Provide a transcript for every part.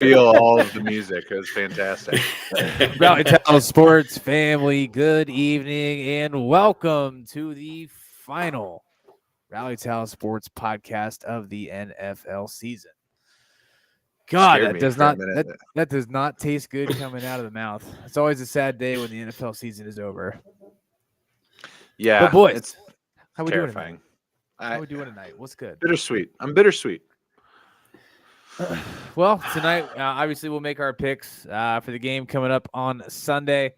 feel all of the music. It was fantastic. Rally Town Sports family, good evening and welcome to the final Rally Town Sports podcast of the NFL season. God, Scared that me does for a not minute. that does not taste good coming out of the mouth. It's always a sad day when the NFL season is over. Yeah, But boys, it's how we terrifying. doing tonight? How we doing tonight? What's good? Bittersweet. I'm bittersweet. Well, tonight, obviously, we'll make our picks for the game coming up on Sunday.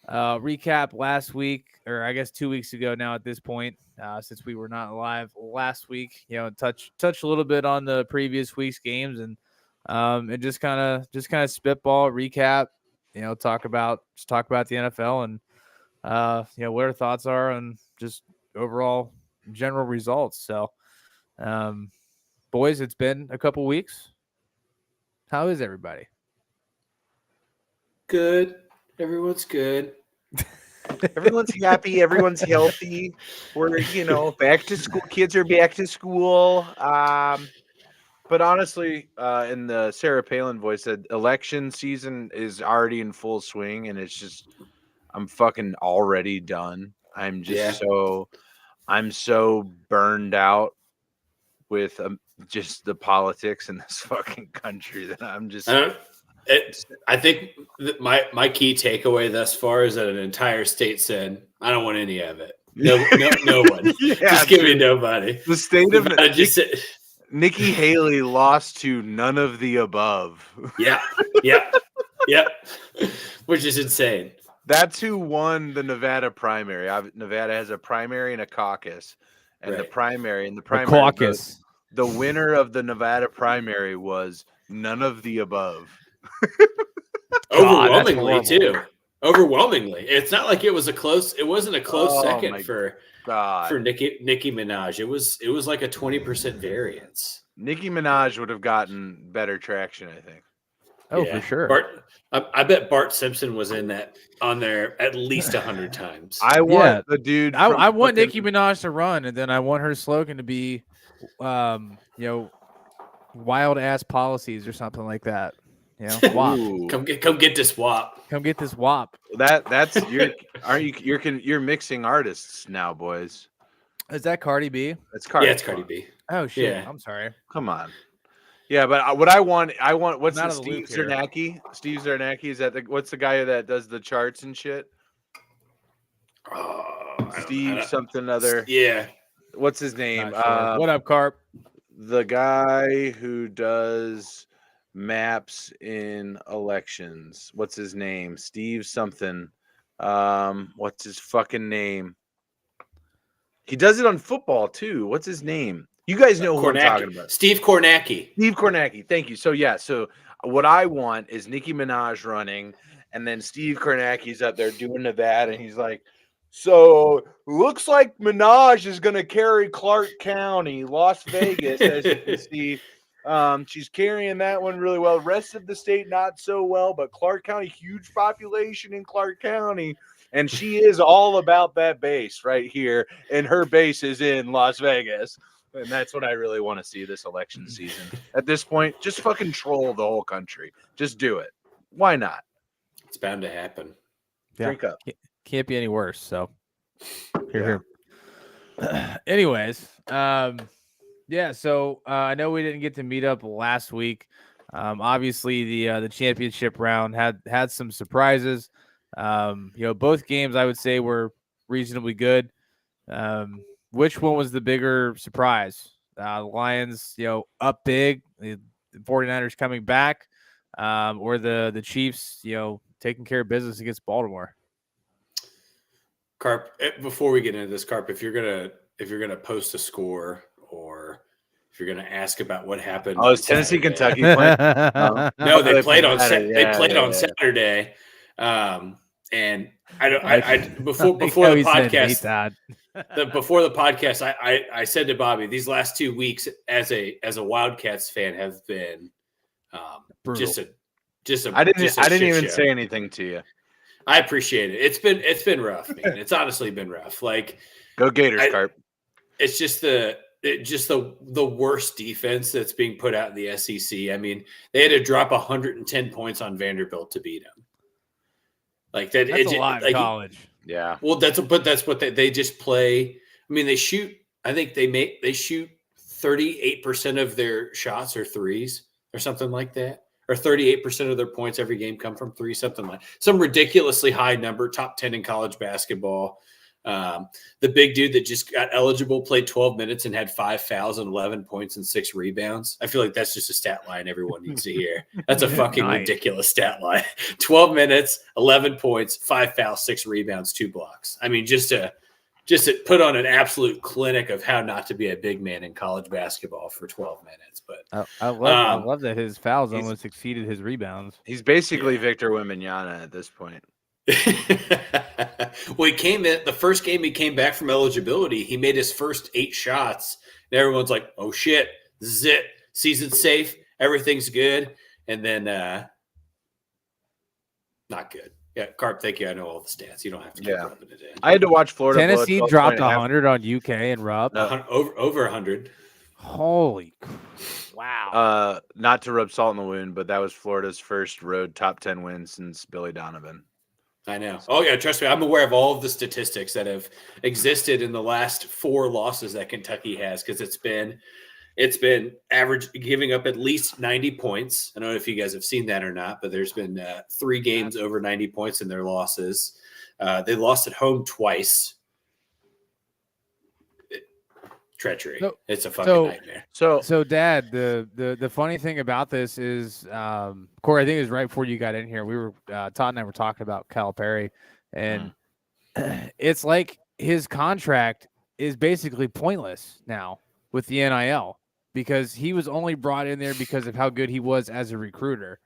Recap last week, or I guess 2 weeks ago now at this point, since we were not live last week. Touch a little bit on the previous week's games and just kind of spitball recap. Talk about the NFL and what our thoughts are on just overall general results. So, boys, it's been a couple weeks. How is everybody? Good. Everyone's good. Everyone's happy. Everyone's healthy. We're, back to school. Kids are back to school. But honestly, in the Sarah Palin voice, said election season is already in full swing, and it's just, I'm fucking already done. I'm just I'm so burned out with just the politics in this fucking country that I'm just. I think that my key takeaway thus far is that an entire state said, "I don't want any of it. No one. Yeah, just give me nobody." The state of Nikki Haley lost to none of the above. Yeah. Which is insane. That's who won the Nevada primary. Nevada has a primary and a caucus, and the primary caucus. The winner of the Nevada primary was none of the above. Overwhelmingly, too. Overwhelmingly, it's not like it was a close. It wasn't a close second for Nicki Minaj. It was like a 20% variance. Nicki Minaj would have gotten better traction, I think. Oh, yeah, for sure. I bet Bart Simpson was on there at least 100 times. I want the dude. I want Nicki Minaj to run, and then I want her slogan to be, wild ass policies or something like that. WAP. Come get this WAP. Come get this WAP. That's you're mixing artists now, boys. Is that Cardi B? It's Cardi. Yeah, it's Cardi B. Oh shit! Yeah. I'm sorry. Come on. Yeah, but what I want what's Not the Steve Zarnacki? Steve Zarnacki, is that what's the guy that does the charts and shit? Steve something other. Yeah. What's his name? Sure. What up, Carp? The guy who does maps in elections. What's his name? Steve something. What's his fucking name? He does it on football too. What's his name? You guys know who I'm talking about. Steve Kornacki. Steve Kornacki. Thank you. So what I want is Nicki Minaj running, and then Steve Kornacki's up there doing Nevada, and he's like, so looks like Minaj is going to carry Clark County, Las Vegas, as you can see. She's carrying that one really well. Rest of the state, not so well, but Clark County, huge population in Clark County. And she is all about that base right here. And her base is in Las Vegas. And that's what I really want to see this election season. At this point, just fucking troll the whole country. Just do it. Why not? It's bound to happen. Yeah. Drink up. Can't be any worse. So here. Anyways, so I know we didn't get to meet up last week. Obviously the championship round had some surprises. Both games I would say were reasonably good. Which one was the bigger surprise? The Lions, up big, the 49ers coming back, or the Chiefs, taking care of business against Baltimore? Carp, before we get into this, Carp, if you're gonna post a score or if you're gonna ask about what happened, is Tennessee Kentucky playing? No, they played on Saturday. And before the podcast, before the podcast, I said to Bobby, these last 2 weeks as a Wildcats fan have been just a I didn't even say anything to you. I appreciate it. It's been rough, man. It's honestly been rough. Like, go Gators, Carp. It's just the just the worst defense that's being put out in the SEC. I mean, they had to drop 110 points on Vanderbilt to beat them. Like that, that's a lot in college. Yeah. Well, that's what they just play. I mean, they shoot. I think they shoot 38% of their shots or threes or something like that, or 38% of their points every game come from three, something like some ridiculously high number, top 10 in college basketball. The big dude that just got eligible played 12 minutes and had 5 fouls and 11 points and 6 rebounds. I feel like that's just a stat line everyone needs to hear. That's a fucking ridiculous stat line. 12 minutes, 11 points, 5 fouls, 6 rebounds, 2 blocks. I mean, just to put on an absolute clinic of how not to be a big man in college basketball for 12 minutes. But I love that his fouls almost exceeded his rebounds. He's basically Victor Wembanyama at this point. Well, he came in the first game. He came back from eligibility. He made his first 8 shots, and everyone's like, "Oh shit, this is it. Season's safe. Everything's good." And then, not good. Yeah, Carp. Thank you. I know all the stats. You don't have to keep rubbing it in. I had to watch Florida. Tennessee dropped 100 on UK and Rub. Over 100. Holy wow! Not to rub salt in the wound, but that was Florida's first road top 10 win since Billy Donovan. I know. Oh yeah, trust me. I'm aware of all of the statistics that have existed in the last 4 losses that Kentucky has, because it's been average, giving up at least 90 points. I don't know if you guys have seen that or not, but there's been 3 games over 90 points in their losses. They lost at home twice. Treachery. It's a fucking nightmare. So Dad, the funny thing about this is, Corey, I think it was right before you got in here. We were Todd and I were talking about Calipari, and it's like his contract is basically pointless now with the NIL, because he was only brought in there because of how good he was as a recruiter,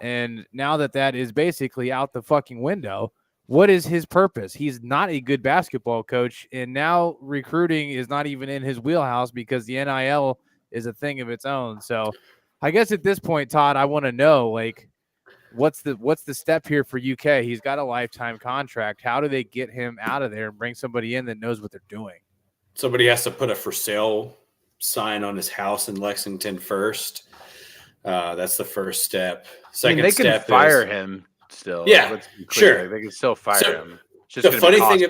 and now that is basically out the fucking window. What is his purpose? He's not a good basketball coach, and now recruiting is not even in his wheelhouse because the NIL is a thing of its own. So I guess at this point, Todd, I want to know, like, what's the step here for UK? He's got a lifetime contract. How do they get him out of there and bring somebody in that knows what they're doing? Somebody has to put a for sale sign on his house in Lexington first. That's the first step. Second they can step fire him. Still, yeah, sure. They can still fire him. It's just the funny thing,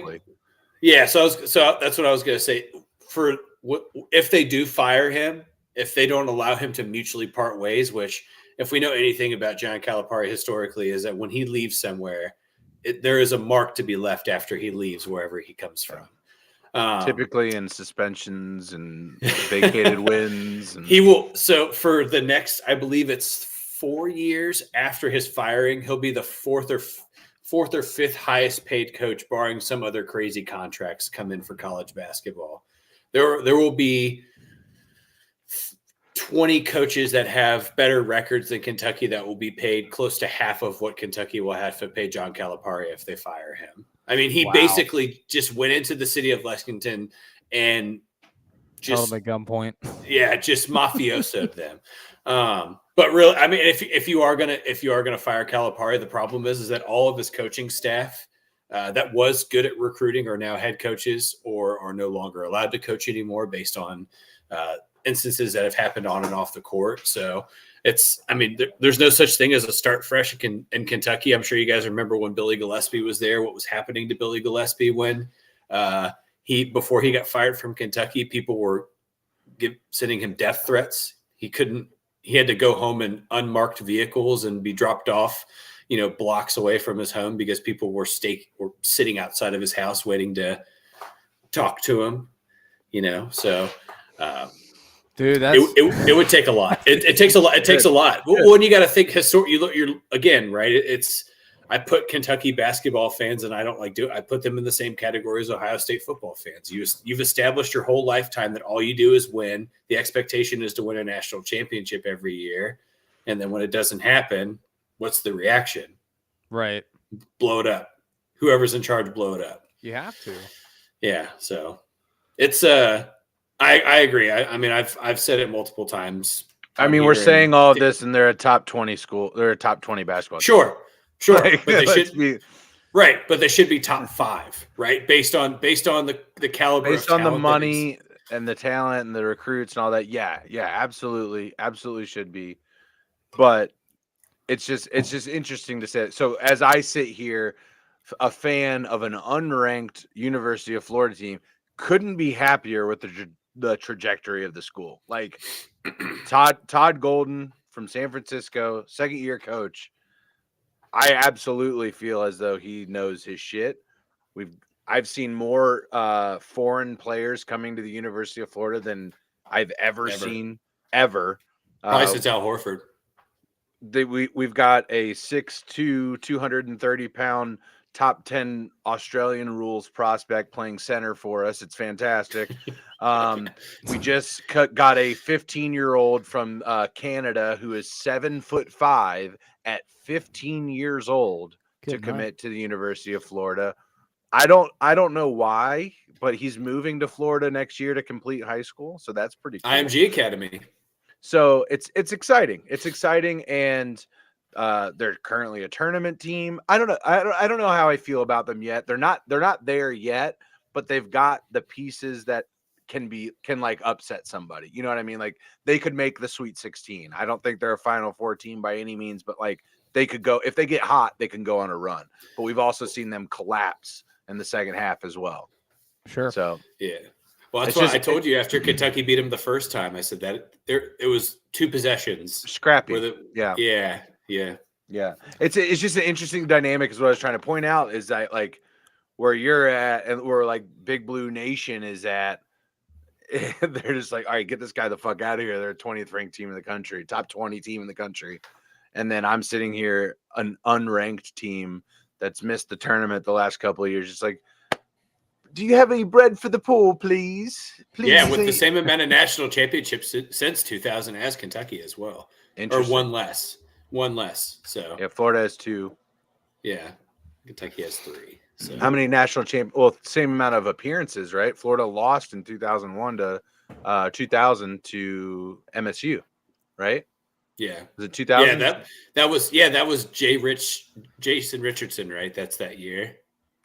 so that's what I was going to say. For if they do fire him, if they don't allow him to mutually part ways, which, if we know anything about John Calipari historically, is that when he leaves somewhere, there is a mark to be left after he leaves wherever he comes from. Typically in suspensions and vacated wins. And... He will. So for the next, I believe it's 4 years after his firing, he'll be the fourth or fifth highest paid coach, barring some other crazy contracts come in for college basketball. There will be 20 coaches that have better records than Kentucky that will be paid close to half of what Kentucky will have to pay John Calipari if they fire him. I mean, he basically just went into the city of Lexington and just held them at gunpoint. Yeah, just mafiosoed them. But really, I mean, if you are gonna fire Calipari, the problem is that all of his coaching staff that was good at recruiting are now head coaches or are no longer allowed to coach anymore based on instances that have happened on and off the court. So there's no such thing as a start fresh in Kentucky. I'm sure you guys remember when Billy Gillispie was there, what was happening to Billy Gillispie when before he got fired from Kentucky, people were sending him death threats. He had to go home in unmarked vehicles and be dropped off, blocks away from his home because people were sitting outside of his house waiting to talk to him, So, dude, it would take a lot. It takes a lot. It takes a lot. When you got to think you're again, right? I put Kentucky basketball fans, and I don't I put them in the same category as Ohio State football fans. You've established your whole lifetime that all you do is win. The expectation is to win a national championship every year. And then when it doesn't happen, what's the reaction? Right. Blow it up. Whoever's in charge, blow it up. You have to. Yeah. So it's, I agree. I mean, I've said it multiple times. I mean, we're saying all of this and they're a top 20 school. They're a top 20 basketball Sure. Team. Sure, but they should be right. But they should be top 5, right? Based on the caliber, based on the money. and the talent and the recruits and all that. Yeah, absolutely should be. But it's just interesting to say. So as I sit here, a fan of an unranked University of Florida team, couldn't be happier with the trajectory of the school. Like Todd Golden from San Francisco, second-year coach. I absolutely feel as though he knows his shit. I've seen more foreign players coming to the University of Florida than I've ever seen ever. Probably since Al Horford. We've got a 6'2", 230-pound top 10 Australian rules prospect playing center for us. It's fantastic. We just got a 15-year-old from Canada who is 7'5" at 15 years old to commit to the University of Florida. I don't know why, but he's moving to Florida next year to complete high school, so that's pretty cool. IMG Academy. So it's exciting. It's exciting, and they're currently a tournament team. I don't know how I feel about them yet. They're not there yet, but they've got the pieces that can like upset somebody. You know what I mean? Like they could make the Sweet 16. I don't think they're a Final Four team by any means, but like they could go, if they get hot, they can go on a run. But we've also seen them collapse in the second half as well. Sure. So yeah. Well, that's why I told you after Kentucky beat them the first time. I said that it was 2 possessions. Scrappy. Yeah. It's just an interesting dynamic. Is what I was trying to point out. Is that like where you're at and where like Big Blue Nation is at. They're just like, all right, get this guy the fuck out of here. They're a 20th ranked team in the country, top 20 team in the country, and then I'm sitting here, an unranked team that's missed the tournament the last couple of years. Just like, do you have any bread for the pool, please? Yeah, with the same amount of national championships since 2000 as Kentucky as well. Or one less. So yeah, Florida has 2. Yeah, Kentucky has 3. So how many national well, same amount of appearances, right? Florida lost in 2001 to 2000 to MSU, right? Yeah. Was it 2000? Yeah, that was Jason Richardson, right? That's that year.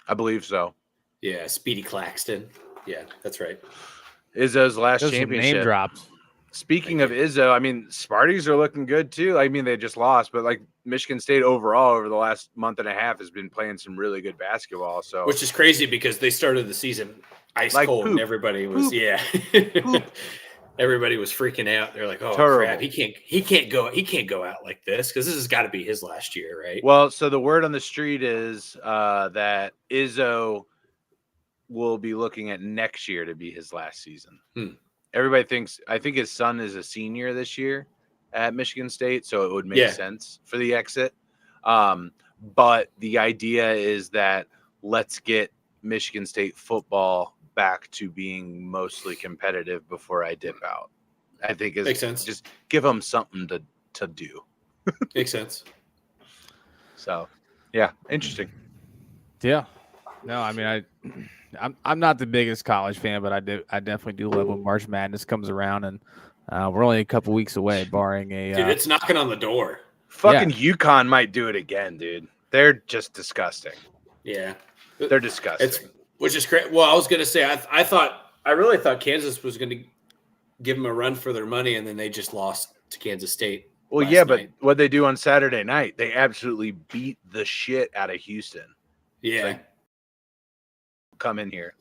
I believe so. Yeah, Speedy Claxton. Yeah, that's right. Izzo's last championship. Name drops. Speaking of Izzo, I mean, Sparties are looking good too. I mean, they just lost, but like Michigan State overall over the last month and a half has been playing some really good basketball. So, which is crazy because they started the season ice like cold, and everybody was everybody was freaking out. They're like, "Oh crap, he can't go out like this because this has got to be his last year, right?" Well, so the word on the street is that Izzo will be looking at next year to be his last season. Everybody I think his son is a senior this year at Michigan State, so it would make sense for the exit. But the idea is that let's get Michigan State football back to being mostly competitive before I dip out. I think makes sense. Just give them something to do. Makes sense. So, yeah, interesting. Yeah. No, I mean, I'm not the biggest college fan, but I definitely do love when March Madness comes around, and we're only a couple weeks away, barring a. Dude, it's knocking on the door. Fucking UConn might do it again, dude. They're just disgusting. Yeah, they're disgusting. Which is great. Well, I was gonna say I really thought Kansas was gonna give them a run for their money, and then they just lost to Kansas State. Well, yeah, but what they do on Saturday night, they absolutely beat the shit out of Houston. Yeah. Come in here.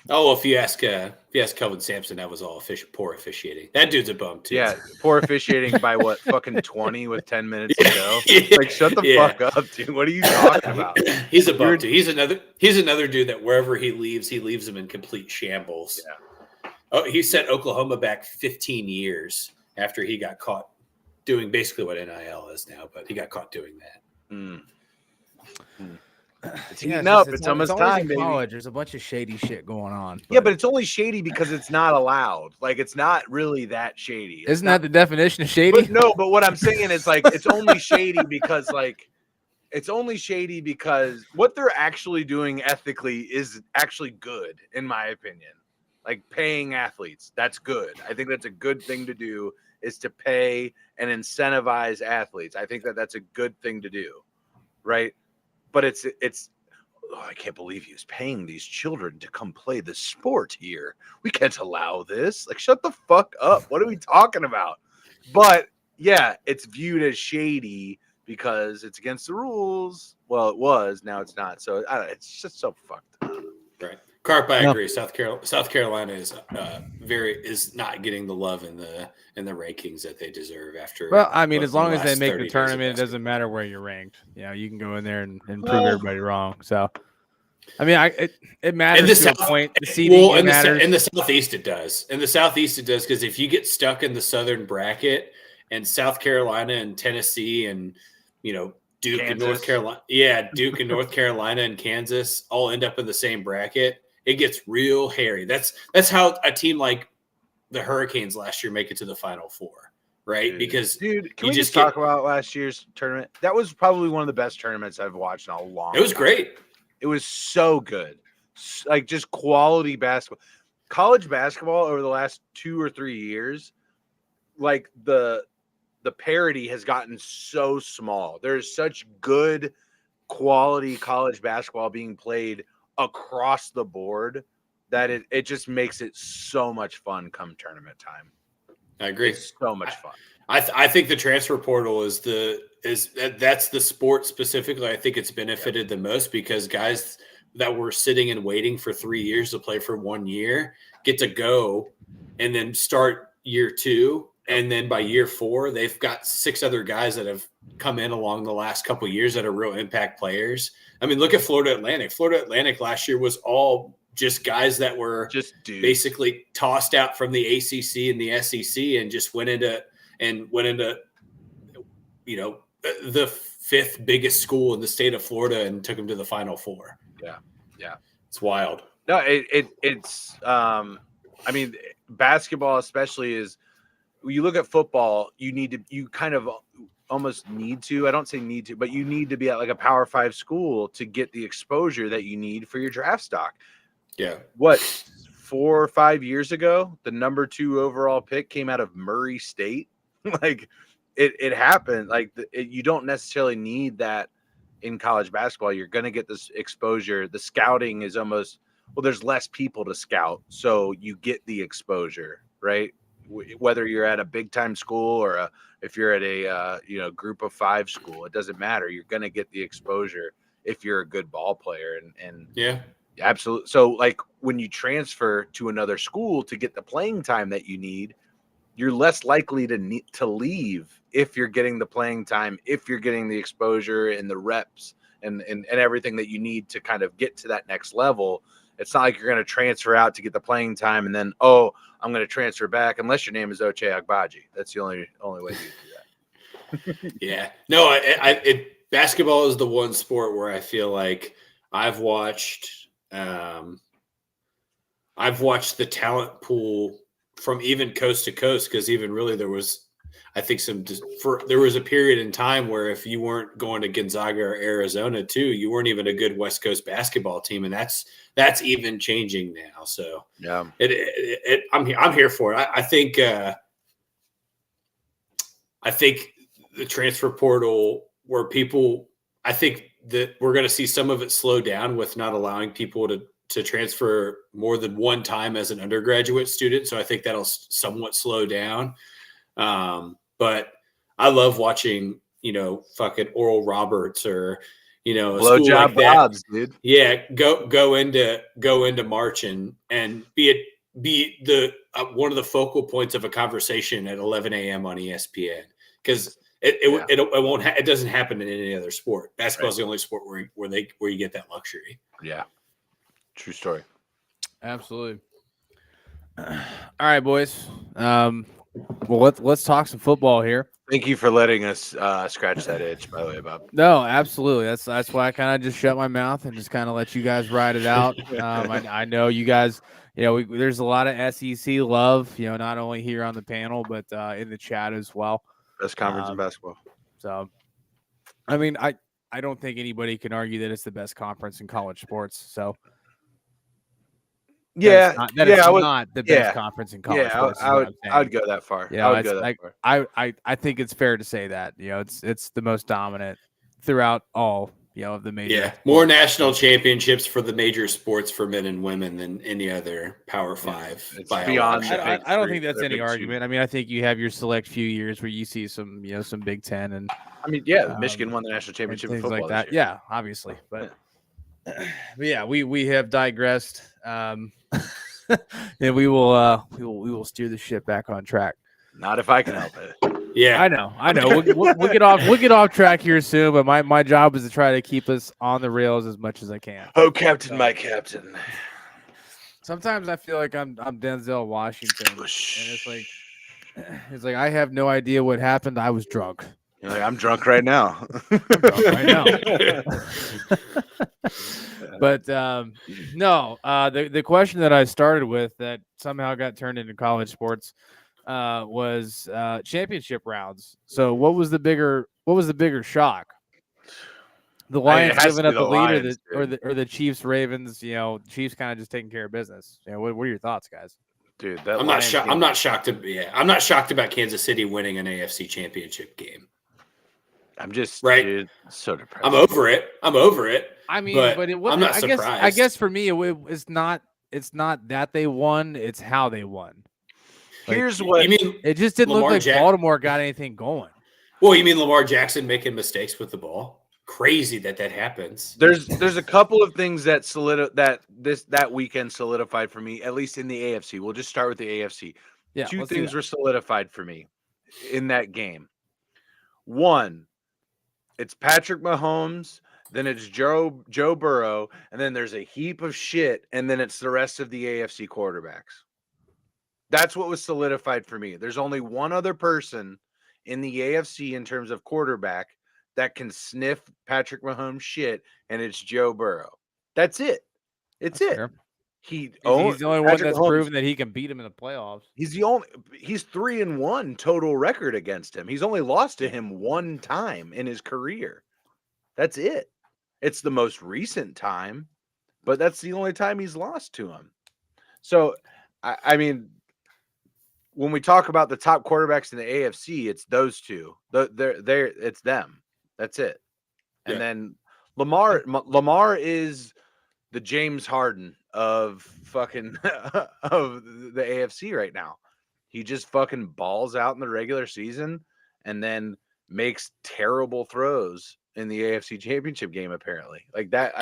Oh, well, if you ask Kelvin Sampson, that was all poor officiating. That dude's a bum too. Yeah, poor officiating by what? Fucking 20 with 10 minutes to go. Like, shut the fuck up, dude. What are you talking about? He's a bum too. He's another dude that wherever he leaves him in complete shambles. Yeah. Oh, he set Oklahoma back 15 years after he got caught doing basically what NIL is now, but he got caught doing that. It's heating up. It's almost time, baby. College, there's a bunch of shady shit going on. Yeah, but it's only shady because it's not allowed. Like, it's not really that shady. Isn't that the definition of shady? But no, but what I'm saying is, like, it's only shady because, what they're actually doing ethically is actually good, in my opinion. Like, paying athletes, that's good. I think that's a good thing to do, is to pay and incentivize athletes. I think that that's a good thing to do, right? But it's I can't believe he was paying these children to come play this sport here. We can't allow this. Like, shut the fuck up. What are we talking about? But yeah, it's viewed as shady because it's against the rules. Well, it was. Now it's not. So it's just so fucked up. Right. Carp, I agree. South Carolina is not getting the love in the rankings that they deserve after. Well, I mean, as long as they make the tournament, it doesn't matter where you're ranked. You can go in there and prove everybody wrong. So, I mean, it matters to a point. The seeding matters. In the Southeast, it does. In the Southeast, it does because if you get stuck in the Southern bracket and South Carolina and Tennessee and Duke and North Carolina, Duke and North Carolina and Kansas all end up in the same bracket. It gets real hairy. That's how a team like the Hurricanes last year make it to the Final Four, right? Because can we just talk about last year's tournament? That was probably one of the best tournaments I've watched in a long time. It was great. It was so good. Like, just quality basketball. College basketball over the last 2 or 3 years, like the parity has gotten so small. There's such good quality college basketball being played across the board that it just makes it so much fun come tournament time. I agree. It's so much fun. I think the transfer portal that's the sport specifically. I think it's benefited the most because guys that were sitting and waiting for 3 years to play for 1 year get to go and then start year 2. And then by year 4, they've got 6 other guys that have come in along the last couple of years that are real impact players. I mean, look at Florida Atlantic. Florida Atlantic last year was all just guys that were just basically tossed out from the ACC and the SEC and just went into the 5th biggest school in the state of Florida and took them to the Final Four. Yeah, it's wild. No, it's I mean, basketball especially is. You look at football, you kind of almost need to, I don't say need to, but you need to be at like a Power 5 school to get the exposure that you need for your draft stock. Yeah. What, 4 or 5 years ago, the number 2 overall pick came out of Murray State? Like it happened. Like you don't necessarily need that in college basketball. You're going to get this exposure. The scouting is almost, there's less people to scout. So you get the exposure, right? Whether you're at a big time school or if you're at a group of 5 school, it doesn't matter. You're going to get the exposure if you're a good ball player. And yeah, absolutely. So like when you transfer to another school to get the playing time that you need, you're less likely to leave if you're getting the playing time, if you're getting the exposure and the reps and everything that you need to kind of get to that next level. It's not like you're going to transfer out to get the playing time and then, I'm going to transfer back unless your name is Ochai Agbaji. That's the only way you do that. Yeah. No, basketball is the one sport where I feel like I've watched the talent pool from even coast to coast because even really there was, I think there was a period in time where if you weren't going to Gonzaga or Arizona too, you weren't even a good West Coast basketball team, and that's even changing now. So yeah, I'm here for it. I think the transfer portal where people, I think that we're going to see some of it slow down with not allowing people to transfer more than one time as an undergraduate student. So I think that'll somewhat slow down. But I love watching, fucking Oral Roberts or, a school like that. Bobs, dude. Yeah. Go into March and be the one of the focal points of a conversation at 11 a.m. on ESPN. Cause it doesn't happen in any other sport. Basketball is the only sport where you get that luxury. Yeah. True story. Absolutely. All right, boys. Well, let's talk some football here. Thank you for letting us scratch that itch, by the way, Bob. No, absolutely. That's why I kind of just shut my mouth and just kind of let you guys ride it out. I know you guys, there's a lot of SEC love, not only here on the panel, but in the chat as well. Best conference in basketball. So, I mean, I don't think anybody can argue that it's the best conference in college sports. So, yeah, it's not the best conference in college. Yeah, I would go that far. Yeah, I think it's fair to say that. It's the most dominant throughout all of the major. Yeah, more national championships for the major sports for men and women than any other Power Five. It's beyond. I don't think that's any argument. I mean, I think you have your select few years where you see some, some Big Ten, and I mean, Michigan won the national championship in football like that. This year. Yeah, obviously, but yeah, we have digressed, and we will steer the ship back on track. Not if I can help it. Yeah, I know. We'll get off track here soon, but my job is to try to keep us on the rails as much as I can. Oh, Captain, my Captain. Sometimes I feel like I'm Denzel Washington, and it's like I have no idea what happened. I was drunk. You're like, I'm drunk right now. But no, the question that I started with that somehow got turned into college sports was championship rounds. So what was the bigger shock? The Lions giving up the lead, or the Chiefs Ravens? Chiefs kind of just taking care of business. What are your thoughts, guys? Dude, I'm not shocked. I'm not shocked. I'm not shocked about Kansas City winning an AFC championship game. I'm just dude, so depressed. I'm over it. I mean, but it wasn't, I'm not surprised. I guess for me, it's not that they won; it's how they won. Here's what you mean. It just didn't look like Baltimore got anything going. Well, you mean Lamar Jackson making mistakes with the ball? Crazy that happens. There's a couple of things that weekend solidified for me, at least in the AFC. We'll just start with the AFC. Yeah, two things were solidified for me in that game. One, it's Patrick Mahomes, then it's Joe Burrow, and then there's a heap of shit, and then it's the rest of the AFC quarterbacks. That's what was solidified for me. There's only one other person in the AFC in terms of quarterback that can sniff Patrick Mahomes shit, and it's Joe Burrow. That's it. It's it. Fair. He's the only one that's proven that he can beat him in the playoffs. He's 3-1 total record against him. He's only lost to him one time in his career. That's it. It's the most recent time, but that's the only time he's lost to him. So, I mean, when we talk about the top quarterbacks in the AFC, it's those two. It's them. That's it. And then Lamar is the James Harden of fucking of the AFC right now. He just fucking balls out in the regular season and then makes terrible throws in the AFC Championship game. Apparently, like that.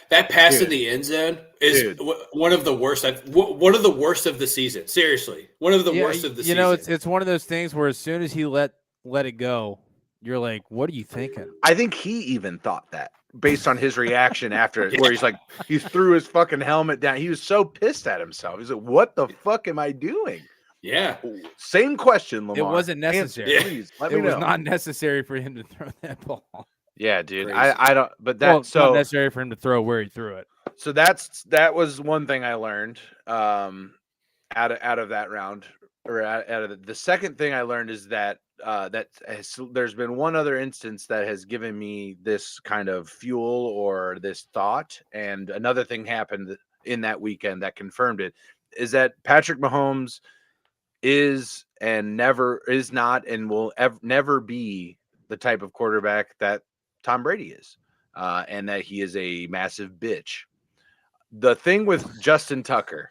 That pass in the end zone is one of the worst. One of the worst of the season. Seriously, one of the worst of the season. It's one of those things where as soon as he let it go, you're like, what are you thinking? I think he even thought that based on his reaction after where he's like, he threw his fucking helmet down. He was so pissed at himself. He's like, what the fuck am I doing? Yeah. Same question, Lamar. It wasn't necessary. Please, let me know. It was not necessary for him to throw that ball. Yeah, dude. I don't, but that's not necessary for him to throw where he threw it. So that was one thing I learned out of that round, or out of the second thing I learned is that there's been one other instance that has given me this kind of fuel or this thought, and another thing happened in that weekend that confirmed it, is that Patrick Mahomes is not and will never be the type of quarterback that Tom Brady is, and that he is a massive bitch. The thing with Justin Tucker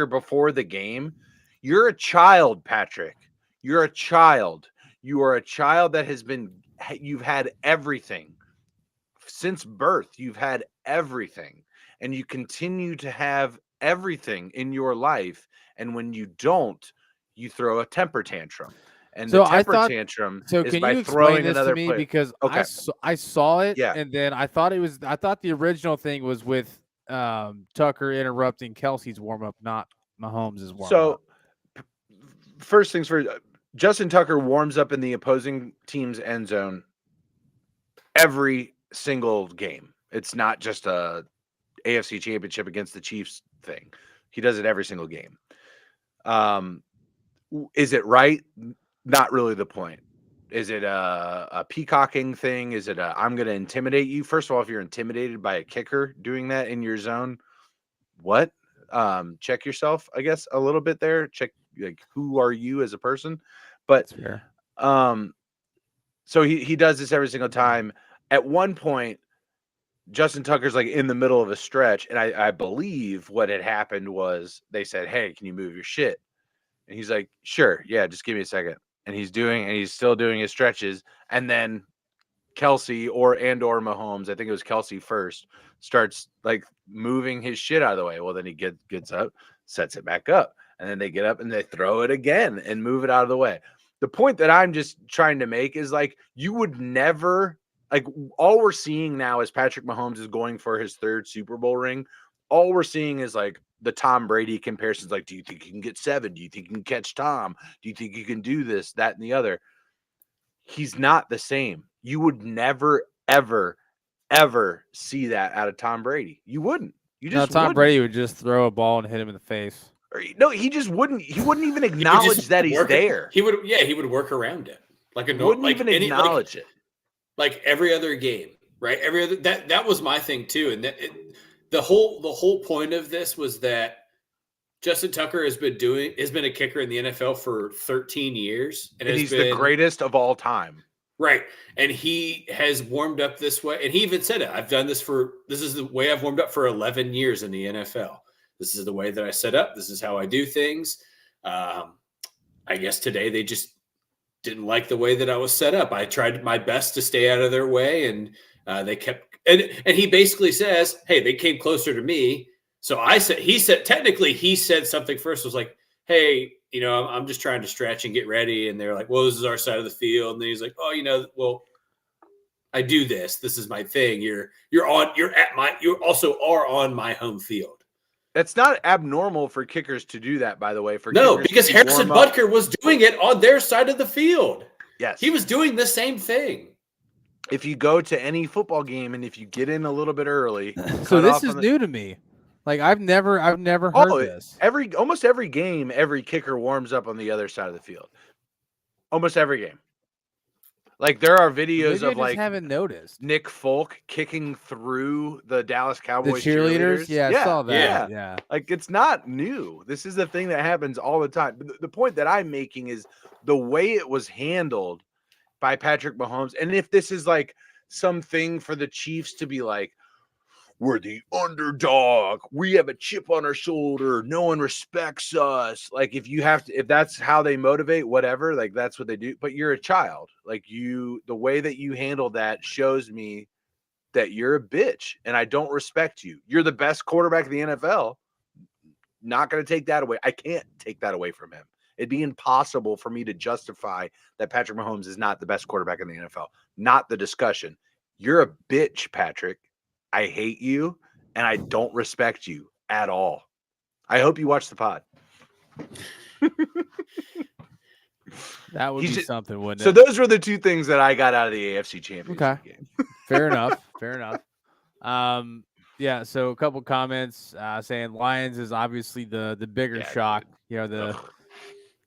before the game, you're a child, Patrick. You're a child. You are a child that you've had everything since birth. You've had everything, and you continue to have everything in your life. And when you don't, you throw a temper tantrum. And so the temper tantrum is by throwing another player. Because I saw it, and then I thought the original thing was with Tucker interrupting Kelsey's warm up, not Mahomes' warm up. So first things first, Justin Tucker warms up in the opposing team's end zone every single game. It's not just a AFC Championship against the Chiefs thing. He does it every single game. Is it right? Not really the point. Is it a peacocking thing? Is it I'm going to intimidate you? First of all, if you're intimidated by a kicker doing that in your zone, what? Check yourself, I guess, a little bit there. Check, like, who are you as a person? But so he does this every single time. at one point, Justin Tucker's like in the middle of a stretch, and I believe what had happened was they said, "Hey, can you move your shit?" And he's like, "Sure, yeah, just give me a second." And he's still doing his stretches, and then Kelsey or Mahomes, I think it was Kelsey first, starts like moving his shit out of the way. Well, then he gets up, sets it back up, and then they get up and they throw it again and move it out of the way. The point that I'm just trying to make is like you would never, like, all we're seeing now is Patrick Mahomes is going for his 3rd Super Bowl ring. All we're seeing is like the Tom Brady comparisons. Like, do you think you can get 7? Do you think you can catch Tom? Do you think you can do this, that, and the other? He's not the same. You would never, ever, ever see that out of Tom Brady. You wouldn't. You just Tom wouldn't. Brady would just throw a ball and hit him in the face. No, he just wouldn't. He wouldn't even acknowledge that he's there. He would work around it. Like a wouldn't even acknowledge it. Like every other game, right? Every other that was my thing too. And the whole point of this was that Justin Tucker has been a kicker in the NFL for 13 years, and he's the greatest of all time. Right. And he has warmed up this way. And he even said it. This is the way I've warmed up for 11 years in the NFL. This is the way that I set up. This is how I do things. I guess today they just didn't like the way that I was set up. I tried my best to stay out of their way, and they kept. And he basically says, "Hey, they came closer to me." So he said something first. Was like, "Hey, I'm just trying to stretch and get ready." And they're like, "Well, this is our side of the field." And then he's like, "Oh, well, I do this. This is my thing. You also are on my home field." It's not abnormal for kickers to do that, by the way. Because Harrison Butker was doing it on their side of the field. Yes. He was doing the same thing. If you go to any football game and if you get in a little bit early. So this is new to me. Like I've never heard this. Almost every game, every kicker warms up on the other side of the field. Almost every game. Like there are videos of like haven't noticed Nick Folk kicking through the Dallas Cowboys the cheerleaders. Yeah, I saw that. Yeah. Like it's not new. This is a thing that happens all the time. But the point that I'm making is the way it was handled by Patrick Mahomes. And if this is like something for the Chiefs to be like, we're the underdog, we have a chip on our shoulder, no one respects us. Like if that's how they motivate, whatever, like that's what they do. But you're a child. Like the way that you handle that shows me that you're a bitch and I don't respect you. You're the best quarterback in the NFL. Not going to take that away. I can't take that away from him. It'd be impossible for me to justify that Patrick Mahomes is not the best quarterback in the NFL. Not the discussion. You're a bitch, Patrick. I hate you, and I don't respect you at all. I hope you watch the pod. That would be something, wouldn't it? So those were the two things that I got out of the AFC Championship game. Fair enough. Fair enough. Yeah, so a couple comments saying Lions is obviously the bigger shock. The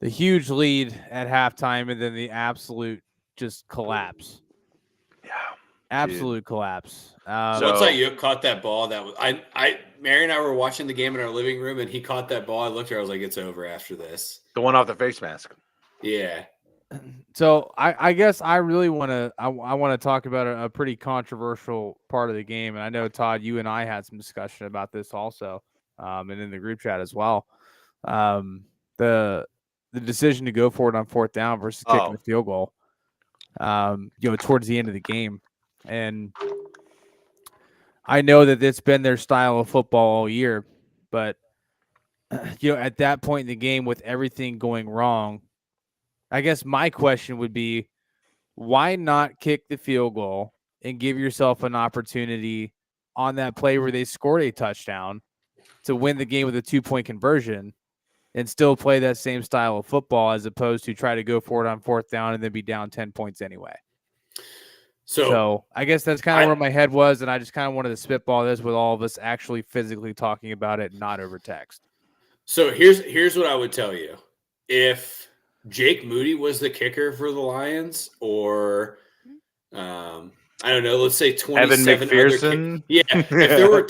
huge lead at halftime and then the absolute just collapse. Yeah. Absolute collapse. Once I caught that ball, that was Mary and I were watching the game in our living room, and he caught that ball. I looked at her, I was like, "It's over after this." The one off the face mask. Yeah. So I guess I really want to talk about a pretty controversial part of the game, and I know Todd, you and I had some discussion about this also, and in the group chat as well. The decision to go for it on 4th down versus kicking the field goal. Towards the end of the game. And I know that it's been their style of football all year, but at that point in the game with everything going wrong, I guess my question would be, why not kick the field goal and give yourself an opportunity on that play where they scored a touchdown to win the game with a 2-point conversion and still play that same style of football as opposed to try to go for it on 4th down and then be down 10 points anyway? So I guess that's kind of where my head was, and I just kind of wanted to spitball this with all of us actually physically talking about it, not over text. So here's what I would tell you. If Jake Moody was the kicker for the Lions, or I don't know, let's say 27 Evan McPherson. If there were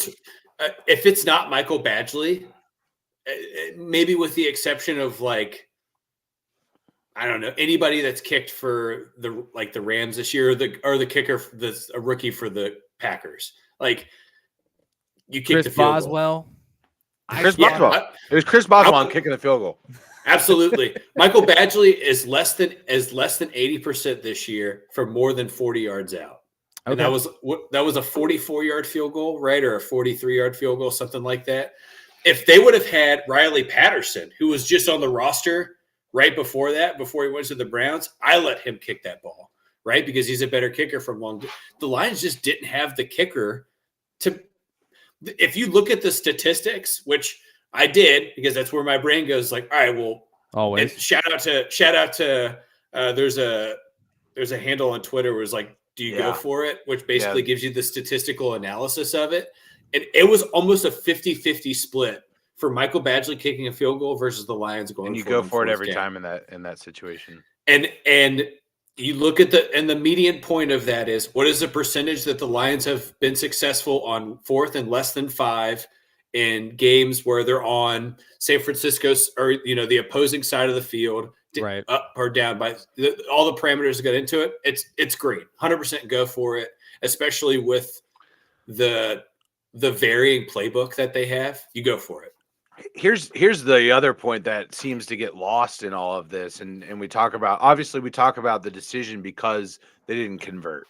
if it's not Michael Badgley, maybe with the exception of like I don't know anybody that's kicked for the Rams this year, or the kicker that's a rookie for the Packers. Like you kicked Chris the field Boswell. goal. Chris Boswell. It was Chris Boswell kicking the field goal. Absolutely. Michael Badgley is less than 80% this year for more than 40 yards out. Okay. And that was a 44-yard field goal, right? Or a 43-yard field goal, something like that. If they would have had Riley Patterson, who was just on the roster right before that, before he went to the Browns, I let him kick that ball, right? Because he's a better kicker from long. The Lions just didn't have the kicker to. If you look at the statistics, which I did, because that's where my brain goes, like, all right, well, always. And shout out to there's a handle on Twitter where it's like, do you go for it? Which basically gives you the statistical analysis of it. And it was almost a 50-50 split for Michael Badgley kicking a field goal versus the Lions going. And you go for it every time in that situation. And you look at the median point of that is, what is the percentage that the Lions have been successful on 4th and less than 5 in games where they're on San Francisco's or the opposing side of the field, right, up or down by all the parameters that got into it. It's great. 100% go for it, especially with the varying playbook that they have. You go for it. Here's the other point that seems to get lost in all of this, and we talk about the decision because they didn't convert.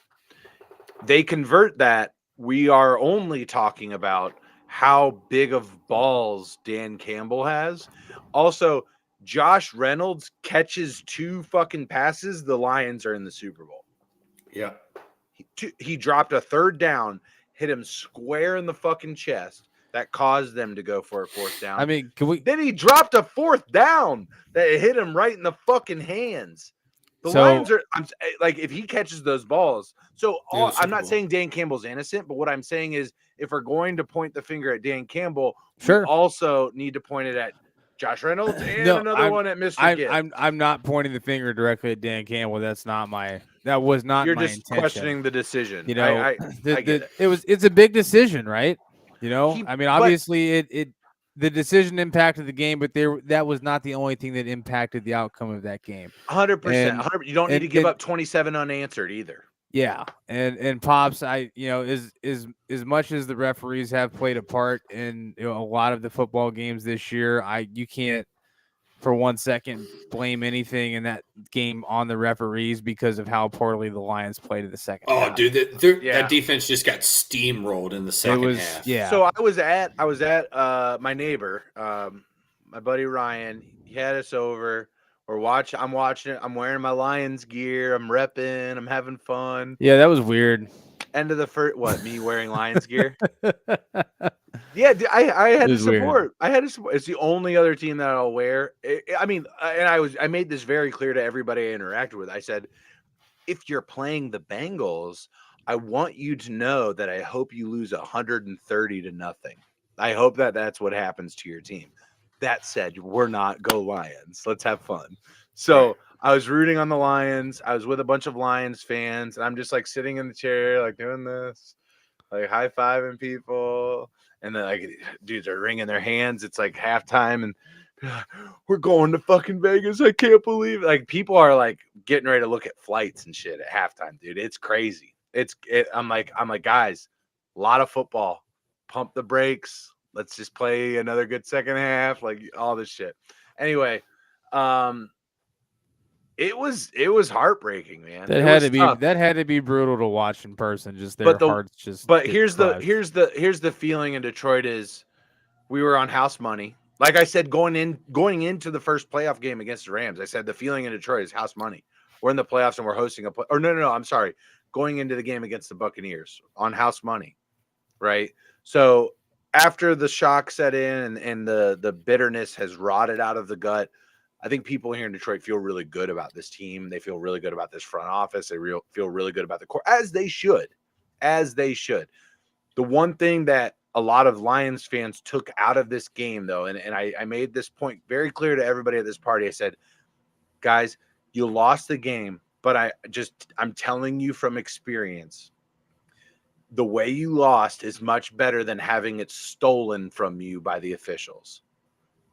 They convert that. We are only talking about how big of balls Dan Campbell has. Also, Josh Reynolds catches 2 fucking passes. The Lions are in the Super Bowl. Yeah. He dropped a 3rd down, hit him square in the fucking chest. That caused them to go for a 4th down. I mean, then he dropped a 4th down that hit him right in the fucking hands. The Lions are, if he catches those balls. So I'm not saying Dan Campbell's innocent, but what I'm saying is, if we're going to point the finger at Dan Campbell, we also need to point it at Josh Reynolds and another one at Mr. Gibb. I'm not pointing the finger directly at Dan Campbell. That was not my You're just intention. Questioning the decision. I get it. It's a big decision, right? Obviously the decision impacted the game, but that was not the only thing that impacted the outcome of that game. 100%. You don't need to give up 27 unanswered either. Yeah, and Pops, as much as the referees have played a part in a lot of the football games this year, you can't for 1 second blame anything in that game on the referees because of how poorly the Lions played in the second half. Dude, that defense just got steamrolled in the second half. Yeah. So I was at my neighbor, my buddy Ryan. He had us over. I'm watching it. I'm wearing my Lions gear. I'm repping. I'm having fun. Yeah, that was weird. End of the first. What, me wearing Lions gear? Yeah, I had to support. I had to support. It's the only other team that I'll wear. I made this very clear to everybody I interacted with. I said, if you're playing the Bengals, I want you to know that I hope you lose 130-0. I hope that's what happens to your team. That said, we're not go Lions. Let's have fun. So I was rooting on the Lions. I was with a bunch of Lions fans, and I'm just like sitting in the chair, like doing this, like high-fiving people. And then like dudes are wringing their hands. It's like halftime, and we're going to fucking Vegas. I can't believe it. Like people are like getting ready to look at flights and shit at halftime, dude. It's crazy. I'm like, guys, a lot of football. Pump the brakes. Let's just play another good second half, like all this shit. Anyway, it was heartbreaking, man. That had to be brutal to watch in person. Just their hearts just. But here's the feeling in Detroit is we were on house money. Like I said, going into the first playoff game against the Rams, I said the feeling in Detroit is house money. We're in the playoffs and we're hosting I'm sorry. Going into the game against the Buccaneers on house money, right? So after the shock set in and the bitterness has rotted out of the gut, I think people here in Detroit feel really good about this team. They feel really good about this front office. They feel really good about the core, as they should. The one thing that a lot of Lions fans took out of this game, though, and I made this point very clear to everybody at this party. I said, guys, you lost the game, but I'm telling you from experience, the way you lost is much better than having it stolen from you by the officials.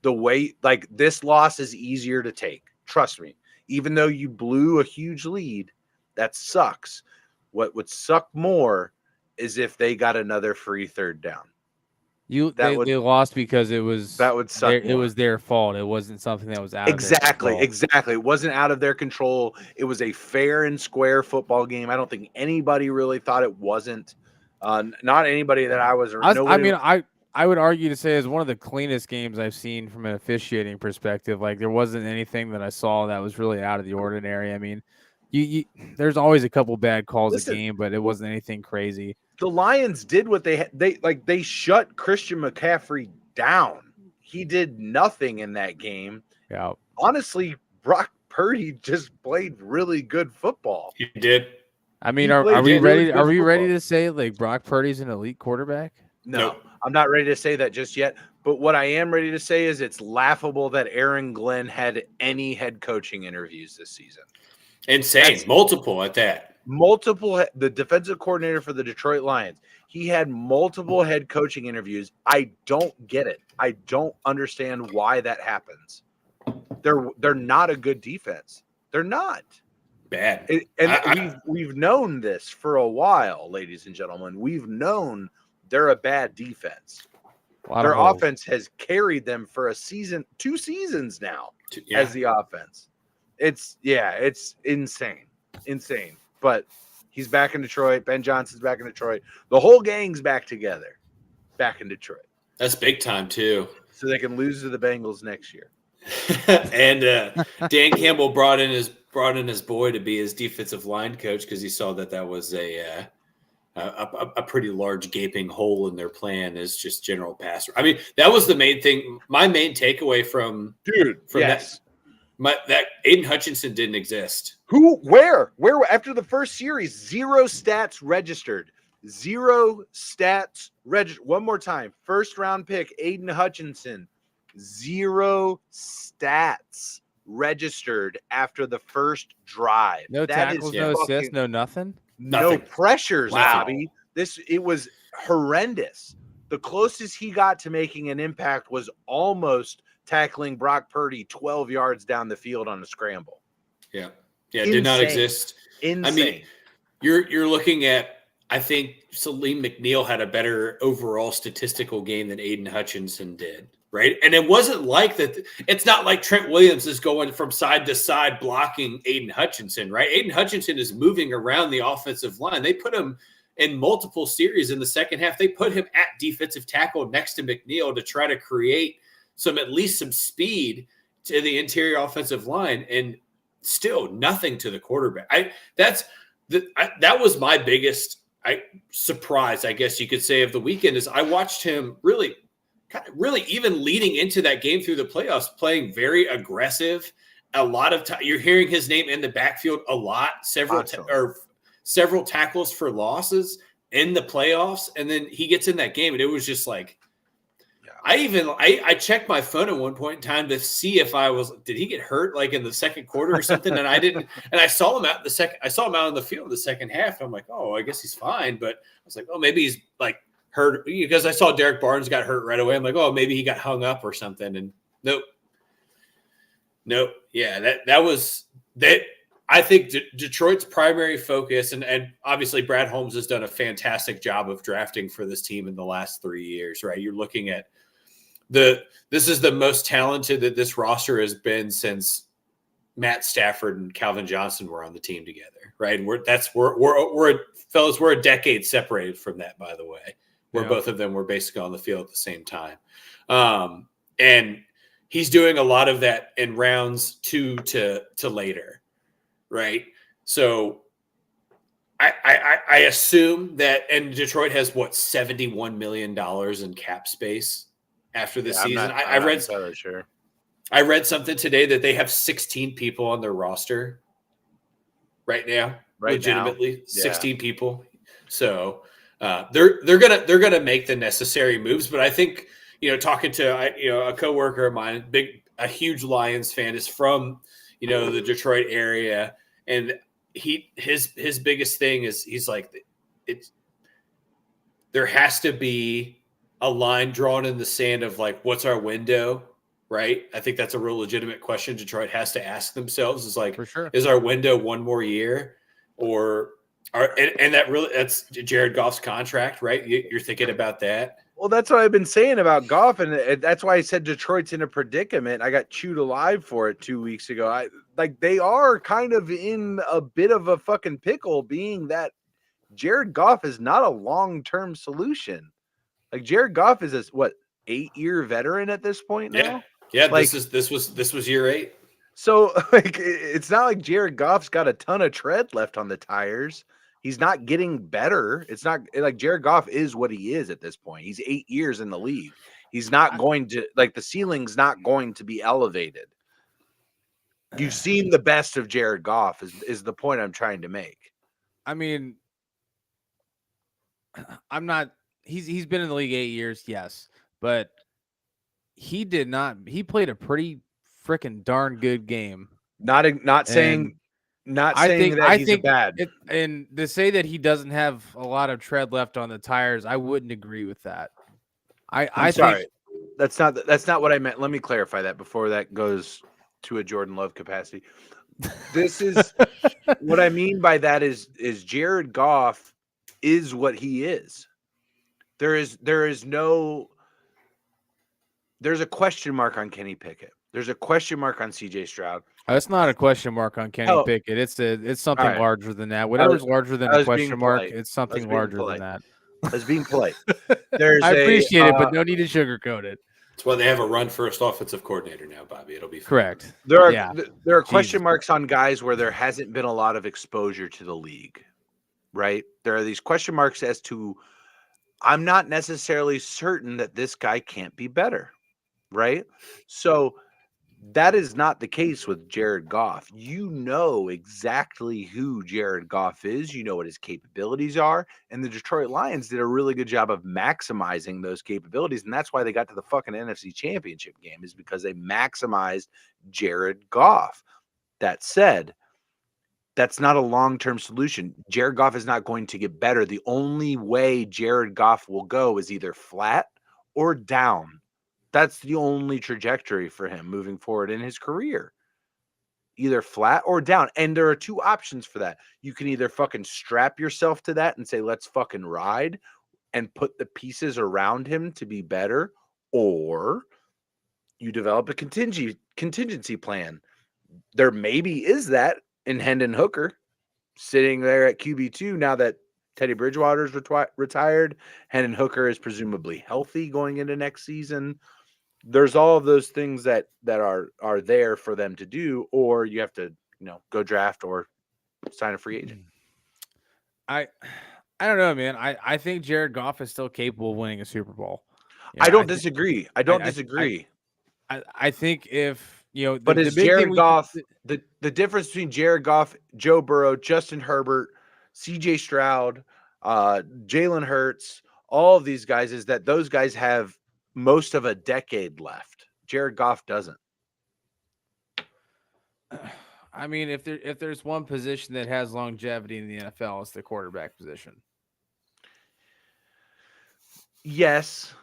The way, like, this loss is easier to take. Trust me, even though you blew a huge lead, that sucks. What would suck more is if they got another free third down. They lost because it was their fault. It wasn't something that was out of their control. Exactly. It wasn't out of their control. It was a fair and square football game. I don't think anybody really thought it wasn't. Not anybody that I was. I would argue to say it's one of the cleanest games I've seen from an officiating perspective. Like there wasn't anything that I saw that was really out of the ordinary. I mean, there's always a couple bad calls a game, but it wasn't anything crazy. The Lions did what they shut Christian McCaffrey down. He did nothing in that game. Yeah. Honestly, Brock Purdy just played really good football. He did. I mean, are we ready? Are we ready to say like Brock Purdy's an elite quarterback? No, nope. I'm not ready to say that just yet. But what I am ready to say is it's laughable that Aaron Glenn had any head coaching interviews this season. Insane. Multiple at that. The defensive coordinator for the Detroit Lions, he had multiple head coaching interviews. I don't get it. I don't understand why that happens. They're not a good defense. They're not. Bad. We've known this for a while, ladies and gentlemen. We've known they're a bad defense. Their offense has carried them for a season, 2 seasons now as the offense. It's insane. Insane. But he's back in Detroit. Ben Johnson's back in Detroit. The whole gang's back together, back in Detroit. That's big time too. So they can lose to the Bengals next year. And Dan Campbell brought in his boy to be his defensive line coach because he saw that was a pretty large gaping hole in their plan as just general passer. I mean, that was the main thing. My main takeaway from that Aiden Hutchinson didn't exist. Where after the first series, 0 stats registered. 0 stats registered. One more time. First round pick, Aiden Hutchinson. 0 stats registered after the first drive. No tackles, no assists, no nothing. No pressures, Bobby. It was horrendous. The closest he got to making an impact was almost tackling Brock Purdy 12 yards down the field on a scramble. Yeah. Yeah, it did not exist. Insane. I mean, you're looking at, I think Salim McNeil had a better overall statistical game than Aiden Hutchinson did, right? And it wasn't like that. It's not like Trent Williams is going from side to side blocking Aiden Hutchinson, right? Aiden Hutchinson is moving around the offensive line. They put him in multiple series in the second half. They put him at defensive tackle next to McNeil to try to create at least some speed to the interior offensive line, and still nothing to the quarterback. That was my biggest surprise, I guess you could say, of the weekend. Is I watched him really even leading into that game through the playoffs, playing very aggressive. A lot of time you're hearing his name in the backfield a lot, several tackles for losses in the playoffs, and then he gets in that game, and it was just like. I checked my phone at one point in time to see if did he get hurt like in the second quarter or something, and I didn't. And I saw him out on the field in the second half. And I'm like, oh, I guess he's fine. But I was like, oh, maybe he's like hurt because I saw Derek Barnes got hurt right away. I'm like, oh, maybe he got hung up or something. And nope. Yeah, that was that. I think Detroit's primary focus, and obviously Brad Holmes has done a fantastic job of drafting for this team in the last 3 years, right? You're looking at this is the most talented that this roster has been since Matt Stafford and Calvin Johnson were on the team together, right? And we're a decade separated from that, by the way, where both of them were basically on the field at the same time. And he's doing a lot of that in rounds 2 to later, right? So I assume that, and Detroit has $71 million in cap space after this season. I read something today that they have 16 people on their roster right now. Legitimately, 16 people. So they're gonna make the necessary moves. But I think talking to a coworker of mine, a huge Lions fan, is from the Detroit area, and his biggest thing is he's like there has to be a line drawn in the sand of like, what's our window, right? I think that's a real legitimate question Detroit has to ask themselves is like, for sure, is our window one more year or that's Jared Goff's contract, right? You're thinking about that. Well, that's what I've been saying about Goff, and that's why I said Detroit's in a predicament. I got chewed alive for it 2 weeks ago. They are kind of in a bit of a fucking pickle, being that Jared Goff is not a long-term solution. Like Jared Goff is a 8-year veteran at this point now. Yeah. This was year 8. So like it's not like Jared Goff's got a ton of tread left on the tires. He's not getting better. It's not like Jared Goff is what he is at this point. He's 8 years in the league. He's not going to the ceiling's not going to be elevated. You've seen the best of Jared Goff is the point I'm trying to make. I mean, he's been in the league 8 years, yes, but he played a pretty freaking darn good game. Not saying that he's bad. And to say that he doesn't have a lot of tread left on the tires, I wouldn't agree with that. I'm sorry. That's not what I meant. Let me clarify that before that goes to a Jordan Love capacity. This is what I mean by that is Jared Goff is what he is. There's a question mark on Kenny Pickett. There's a question mark on CJ Stroud. That's not a question mark on Kenny Pickett. It's something larger than that. Whatever's larger than a question mark, it's something larger than that. I was being polite. I appreciate it, but no need to sugarcoat it. That's why they have a run-first offensive coordinator now, Bobby. It'll be fun. Correct. There are question marks on guys where there hasn't been a lot of exposure to the league, right? There are these question marks as to I'm not necessarily certain that this guy can't be better, right? So that is not the case with Jared Goff. You know exactly who Jared Goff is. You know what his capabilities are. And the Detroit Lions did a really good job of maximizing those capabilities. And that's why they got to the fucking NFC Championship game, is because they maximized Jared Goff. That said, that's not a long-term solution. Jared Goff is not going to get better. The only way Jared Goff will go is either flat or down. That's the only trajectory for him moving forward in his career. Either flat or down. And there are two options for that. You can either fucking strap yourself to that and say, let's fucking ride and put the pieces around him to be better, or you develop a contingency plan. There maybe is that in Hendon Hooker sitting there at QB2 now that Teddy Bridgewater's retired. Hendon Hooker is presumably healthy going into next season. There's all of those things that are there for them to do, or you have to, go draft or sign a free agent. I don't know, man. I think Jared Goff is still capable of winning a Super Bowl. I don't disagree. I don't disagree. I think if but is Jared Goff the difference between Jared Goff, Joe Burrow, Justin Herbert, CJ Stroud, Jalen Hurts, all of these guys is that those guys have most of a decade left. Jared Goff doesn't. I mean, if there's one position that has longevity in the NFL, it's the quarterback position. Yes,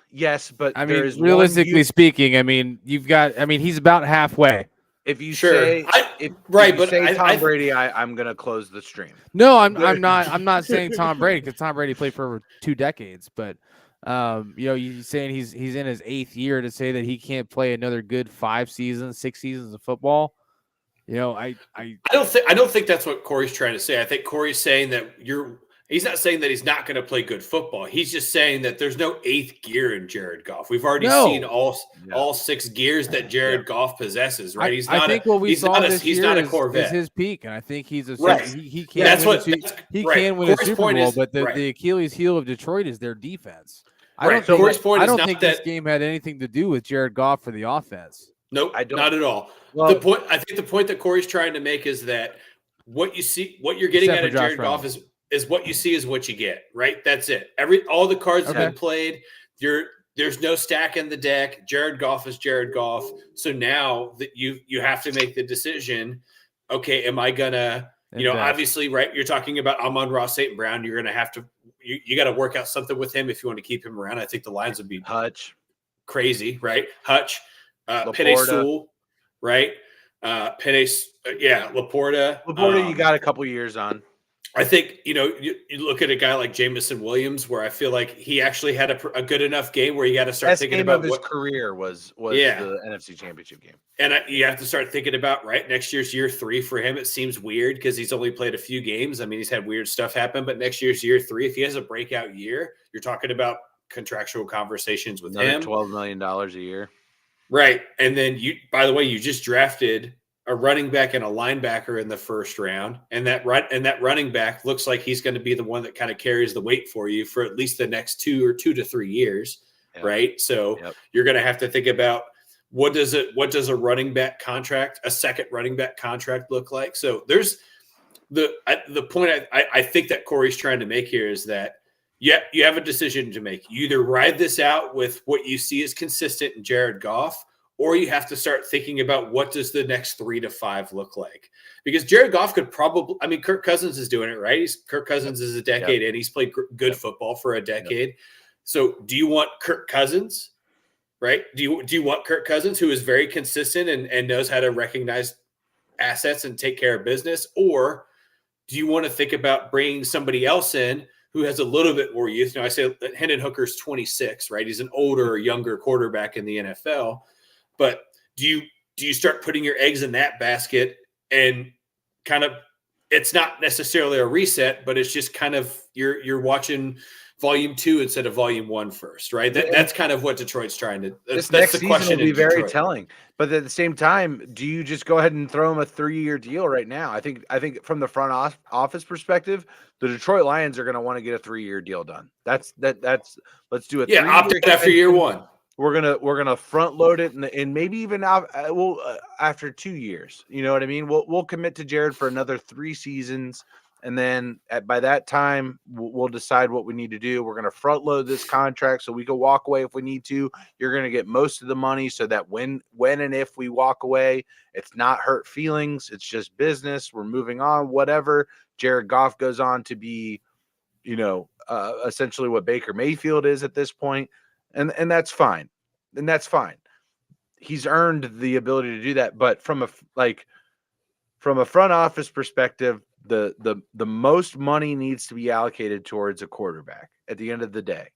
but I mean, realistically speaking, I mean, he's about halfway. If you say Tom Brady, I'm gonna close the stream. No, I'm not saying Tom Brady, because Tom Brady played for over 2 decades, but you're saying he's in his 8th year. To say that he can't play another good 6 seasons of football, I don't think that's what Corey's trying to say. I think Corey's saying that he's not saying that he's not going to play good football. He's just saying that there's no 8th gear in Jared Goff. We've already seen all 6 gears that Jared Goff possesses, right? He's not a Corvette. Is his peak, and I think he's he can can win a Super Bowl, but the Achilles heel of Detroit is their defense. I don't think this game had anything to do with Jared Goff for the offense. Nope, not at all. Well, I think the point that Corey's trying to make is that what you're getting out of Jared Goff is what you see is what you get, right? That's it. All the cards have been played. There's no stack in the deck. Jared Goff is Jared Goff. So now that you have to make the decision, okay, am I gonna, obviously, right? You're talking about Amon-Ra St. Brown. You're gonna have to you got to work out something with him if you want to keep him around. I think the Lions would be Hutch. Crazy, right? Hutch. Penei Sewell, right? Laporta. Laporta, you got a couple years on. I think, you look at a guy like Jameson Williams, where I feel like he actually had a good enough game where you got to start thinking about his career was the NFC Championship game. And you have to start thinking about, right, next year's year 3 for him. It seems weird because he's only played a few games. I mean, he's had weird stuff happen, but next year's year 3, if he has a breakout year, you're talking about contractual conversations with him. $12 million a year. Right. And then by the way, you just drafted a running back and a linebacker in the first round. And that running back looks like he's going to be the one that kind of carries the weight for you for at least the next 2 to 3 years. Yep. Right. So you're going to have to think about what does a running back contract, a second running back contract look like? So there's the point I think that Corey's trying to make here is that you have a decision to make. You either ride this out with what you see as consistent in Jared Goff, or you have to start thinking about what does the next 3 to 5 look like? Because Jared Goff could probably – I mean, Kirk Cousins is doing it, right? Kirk Cousins is a decade in. He's played good football for a decade. So do you want Kirk Cousins, right? Do you want Kirk Cousins, who is very consistent and knows how to recognize assets and take care of business? Or do you want to think about bringing somebody else in who has a little bit more youth? I say Hendon Hooker's 26, right? He's an older or younger quarterback in the NFL. But do you start putting your eggs in that basket and kind of it's not necessarily a reset, but it's just kind of you're watching volume 2 instead of volume 1 first, right? That's kind of what Detroit's trying to. That's next the question. Will be very telling. But at the same time, do you just go ahead and throw him a 3-year deal right now? I think from the front office perspective, the Detroit Lions are going to want to get a 3-year deal done. That's let's do it. Yeah, opt in after year 1. We're gonna front load it and maybe even after 2 years. You know what I mean? We'll commit to Jared for another 3 seasons, and then by that time we'll decide what we need to do. We're gonna front load this contract so we can walk away if we need to. You're gonna get most of the money so that when and if we walk away, it's not hurt feelings. It's just business. We're moving on. Whatever. Jared Goff goes on to be, essentially what Baker Mayfield is at this point. And that's fine. And that's fine. He's earned the ability to do that. But from a front office perspective, the most money needs to be allocated towards a quarterback at the end of the day.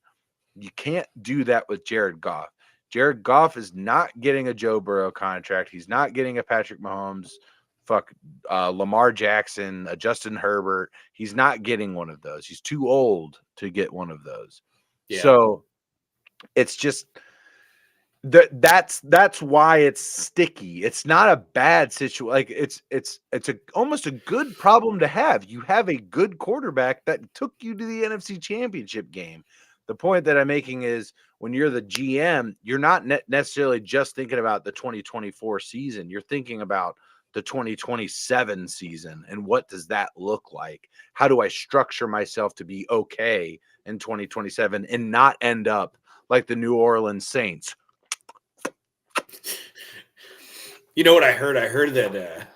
You can't do that with Jared Goff. Jared Goff is not getting a Joe Burrow contract. He's not getting a Patrick Mahomes, Lamar Jackson, a Justin Herbert. He's not getting one of those. He's too old to get one of those. Yeah. So it's just that's why it's sticky. It's not a bad situation. Like it's almost a good problem to have. You have a good quarterback that took you to the NFC Championship game. The point that I'm making is when you're the GM, you're not necessarily just thinking about the 2024 season. You're thinking about the 2027 season and what does that look like? How do I structure myself to be okay in 2027 and not end up like the New Orleans Saints? You know what I heard? I heard that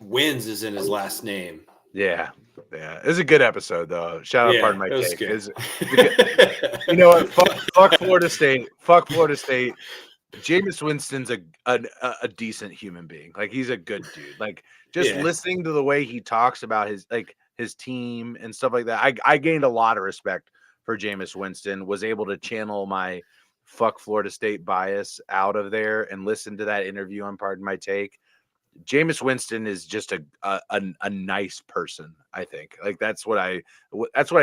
Wins is in his last name. Yeah. It's a good episode, though. Shout out, pardon my take. You know what? Fuck Florida State. Fuck Florida State. Jameis Winston's a decent human being. Like, he's a good dude. Like, just listening to the way he talks about his team and stuff like that, I gained a lot of respect for Jameis Winston. Was able to channel my fuck Florida State bias out of there and listen to that interview on Pardon My Take. Jameis Winston is just a nice person, I think. Like, that's what I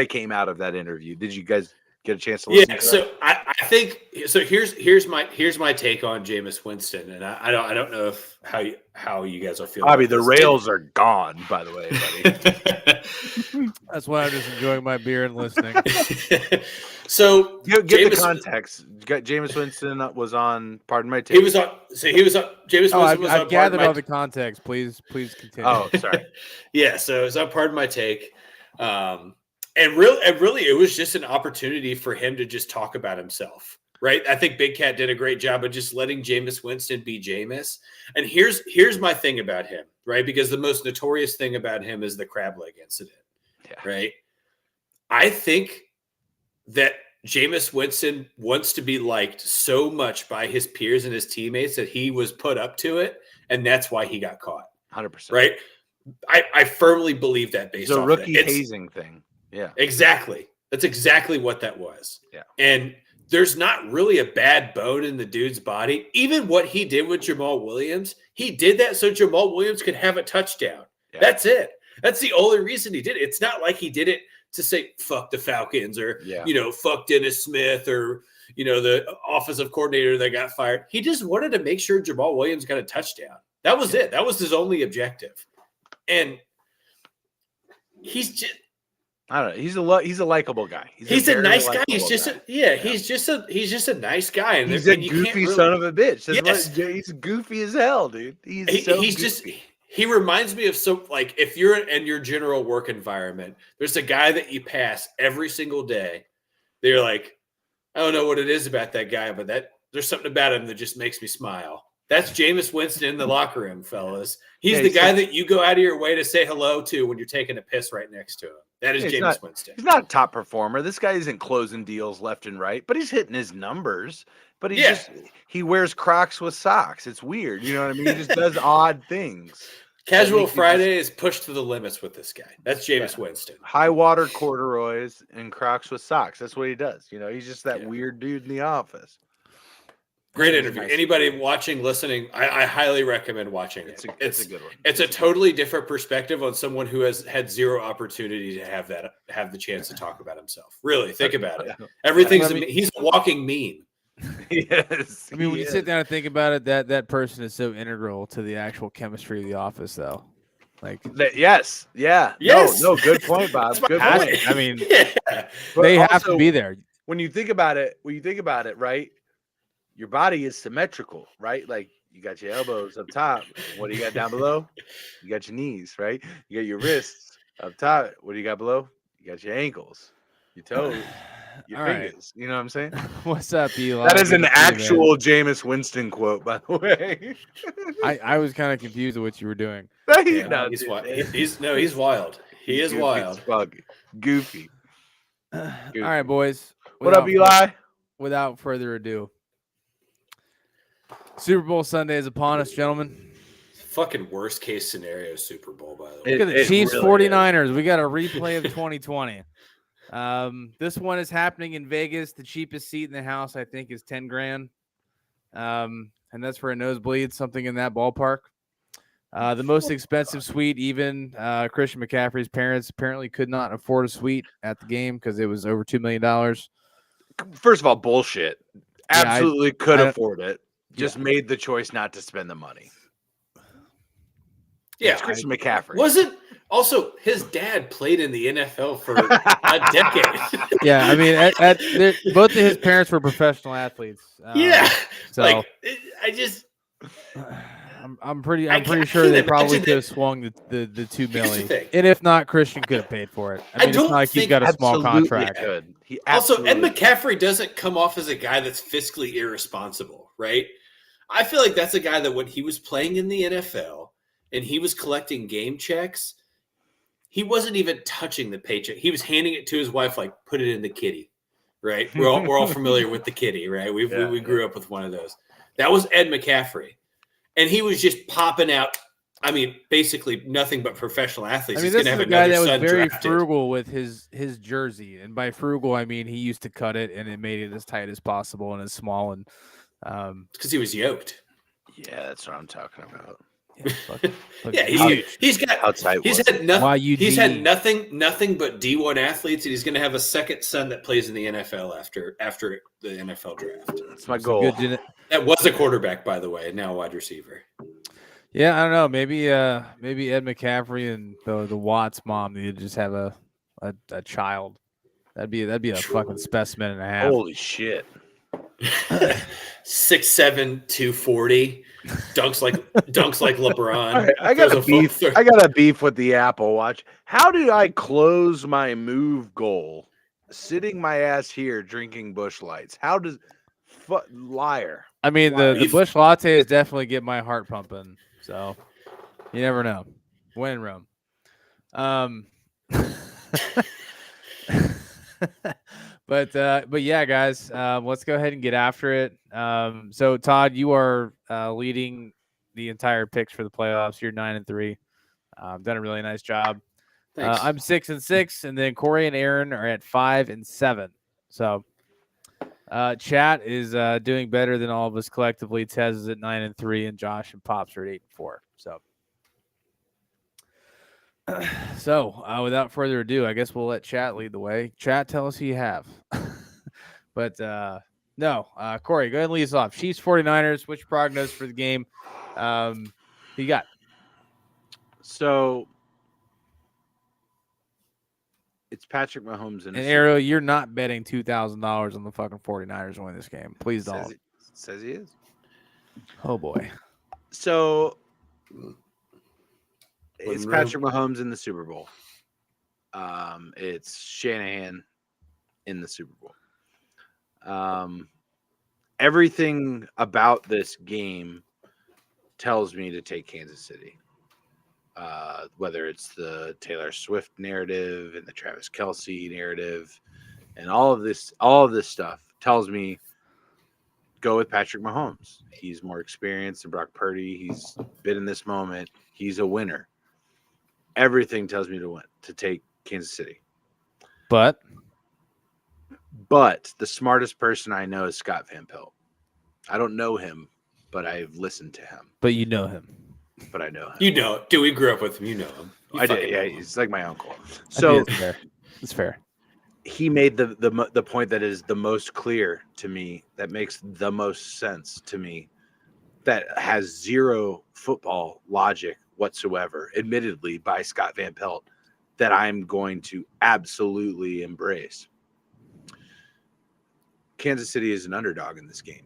came out of that interview. Did you guys get a chance to listen to that? So I think so. Here's my take on Jameis Winston, and I don't know if how you guys are feeling. Bobby, the rails are gone, by the way, buddy. That's why I'm just enjoying my beer and listening. So get the context. Jameis Winston was on Pardon My Take. He was on. Jameis Winston was on. I've gathered all the context. Please continue. Oh, sorry. Yeah, so it was on Pardon My Take. And really, it was just an opportunity for him to just talk about himself, right? I think Big Cat did a great job of just letting Jameis Winston be Jameis. And here's my thing about him, right? Because the most notorious thing about him is the crab leg incident, right? I think that Jameis Winston wants to be liked so much by his peers and his teammates that he was put up to it, and that's why he got caught. 100%. Right? I firmly believe that based on the rookie hazing thing. Yeah. Exactly. That's exactly what that was. Yeah. And there's not really a bad bone in the dude's body. Even what he did with Jamal Williams, he did that so Jamal Williams could have a touchdown. Yeah. That's it. That's the only reason he did it. It's not like he did it to say, fuck the Falcons or, fuck Dennis Smith or, the offensive coordinator that got fired. He just wanted to make sure Jamal Williams got a touchdown. That was it. That was his only objective. And he's just, I don't know. He's a likable guy. He's a nice guy. He's just he's just a nice guy. And he's a goofy son of a bitch. He's goofy as hell, dude. He reminds me of if you're in your general work environment, there's a guy that you pass every single day. They're like, I don't know what it is about that guy, but there's something about him that just makes me smile. That's Jameis Winston in the locker room, fellas. He's the guy that you go out of your way to say hello to when you're taking a piss right next to him. That is Jameis Winston. He's not a top performer. This guy isn't closing deals left and right, but he's hitting his numbers. But he wears Crocs with socks. It's weird. You know what I mean? He just does odd things. Casual Friday is pushed to the limits with this guy. That's Jameis Winston. High water corduroys and Crocs with socks. That's what he does. He's just that weird dude in the office. Great interview. Anybody watching, listening, I highly recommend watching it. It's a good one. It's a totally different perspective on someone who has had zero opportunity to have the chance to talk about himself. Really, think about it. He's a walking meme. Yes. I mean, when you sit down and think about it, that person is so integral to the actual chemistry of the office, though. Yes. No, good point, Bob. Good point. I mean, they have to be there. When you think about it, right? Your body is symmetrical, right? Like you got your elbows up top. What do you got down below? You got your knees, right? You got your wrists up top. What do you got below? You got your ankles, your toes, your fingers. Right. You know what I'm saying? What's up, Eli? That is an actual Jameis Winston quote, by the way. I was kind of confused with what you were doing. He's wild. He's wild. He is wild. Goofy. All right, boys. What up, Eli? Without further ado. Super Bowl Sunday is upon us, gentlemen. Fucking worst case scenario Super Bowl, by the way. Look at the Chiefs really 49ers. We got a replay of 2020. This one is happening in Vegas. The cheapest seat in the house, I think, is $10,000. And that's for a nosebleed, something in that ballpark. The most expensive suite, even Christian McCaffrey's parents apparently could not afford a suite at the game because it was over $2 million. First of all, bullshit. Absolutely could afford it. Just made the choice not to spend the money. Yeah, it's Christian McCaffrey. Wasn't also his dad played in the NFL for a decade. Yeah, I mean, both of his parents were professional athletes. So I'm pretty sure they probably could have swung the $2 million, and if not, Christian could have paid for it. I mean, it's not like he's got a small contract. Also, Ed McCaffrey doesn't come off as a guy that's fiscally irresponsible, right? I feel like that's a guy that when he was playing in the NFL and he was collecting game checks, he wasn't even touching the paycheck. He was handing it to his wife, like, put it in the kitty, right? We're all familiar with the kitty, right? We grew up with one of those. That was Ed McCaffrey. And he was just popping out. I mean, basically nothing but professional athletes. I mean, He's this going to is have a guy another that was son very drafted. frugal with his jersey, and by frugal I mean he used to cut it and it made it as tight as possible and as small. And because he was yoked. Yeah, that's what I'm talking about. He's had nothing but D1 athletes, and he's going to have a second son that plays in the NFL after the NFL draft. That's my goal. That was a quarterback, by the way, now a wide receiver. Yeah, I don't know. Maybe Ed McCaffrey and the Watts mom need to just have a child. That'd be a fucking specimen and a half. Holy shit. 6'7", 240, dunks like LeBron. I got a beef with the Apple Watch. How did I close my move goal sitting my ass here drinking Busch Lights? How does liar? I mean, the Busch Latte is definitely get my heart pumping. So you never know. When in Rome. But yeah, guys, let's go ahead and get after it. So Todd, you are leading the entire picks for the playoffs. You're 9-3. Done a really nice job. I'm 6-6, and then Corey and Aaron are at 5-7. So chat is doing better than all of us collectively. Tez is at 9-3, and Josh and Pops are at 8-4. So without further ado, I guess we'll let chat lead the way. Chat, tell us who you have. But no, Corey, go ahead and lead us off. Chiefs 49ers, which prognosis for the game? Who you got? So it's Patrick Mahomes and Ariel, you're not betting $2,000 on the fucking 49ers to win this game. Please don't. Says he is. Oh boy. So it's Patrick Mahomes in the Super Bowl. It's Shanahan in the Super Bowl. Everything about this game tells me to take Kansas City. Whether it's the Taylor Swift narrative and the Travis Kelce narrative and all of this stuff tells me go with Patrick Mahomes. He's more experienced than Brock Purdy. He's been in this moment. He's a winner. Everything tells me to take Kansas City. But the smartest person I know is Scott Van Pelt. I don't know him, but I've listened to him. But you know him. But I know him. You know, dude, we grew up with him. You know him. I did. Yeah, he's like my uncle. So it's fair. He made the point that is the most clear to me, that makes the most sense to me, that has zero football logic whatsoever, admittedly by Scott Van Pelt, that I'm going to absolutely embrace. Kansas City is an underdog in this game.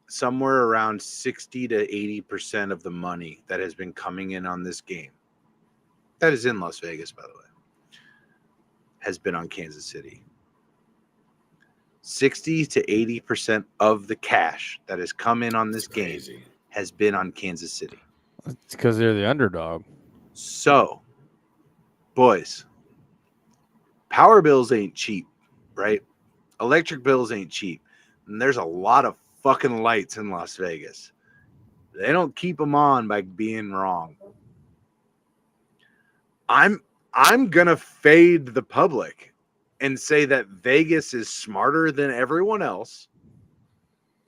Somewhere around 60 to 80% of the money that has been coming in on this game, that is in Las Vegas, by the way, has been on Kansas City. 60 to 80% of the cash that has come in on this game has been on Kansas City. It's because they're the underdog. So, boys, power bills ain't cheap, right? Electric bills ain't cheap. And there's a lot of fucking lights in Las Vegas. They don't keep them on by being wrong. I'm gonna fade the public and say that Vegas is smarter than everyone else,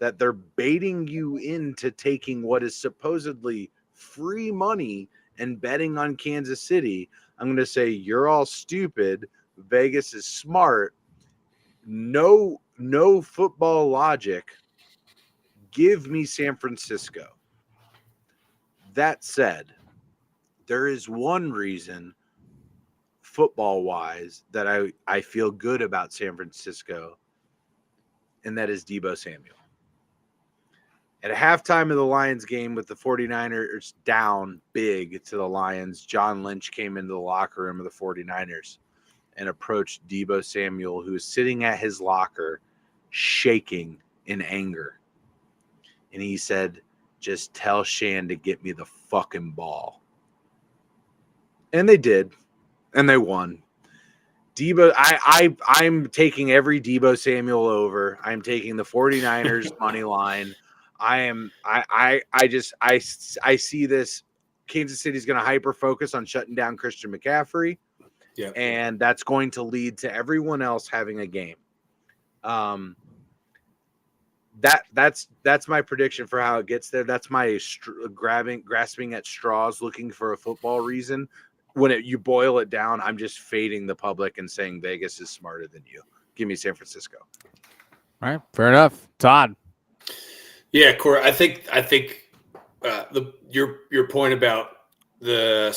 that they're baiting you into taking what is supposedly free money and betting on Kansas City. I'm gonna say you're all stupid. Vegas is smart. No football logic. Give me San Francisco. That said, there is one reason football-wise that I feel good about San Francisco, and that is Deebo Samuel. At halftime of the Lions game with the 49ers down big to the Lions, John Lynch came into the locker room of the 49ers and approached Deebo Samuel, who was sitting at his locker shaking in anger. And he said, just tell Shan to get me the fucking ball. And they did. And they won. Deebo, I'm taking every Deebo Samuel over. I'm taking the 49ers money line. I see this. Kansas City's going to hyper focus on shutting down Christian McCaffrey. Yeah. And that's going to lead to everyone else having a game. That's my prediction for how it gets there. That's my grasping at straws, looking for a football reason. When you boil it down, I'm just fading the public and saying Vegas is smarter than you. Give me San Francisco. All right, fair enough. Todd. Yeah, Corey. I think your point about the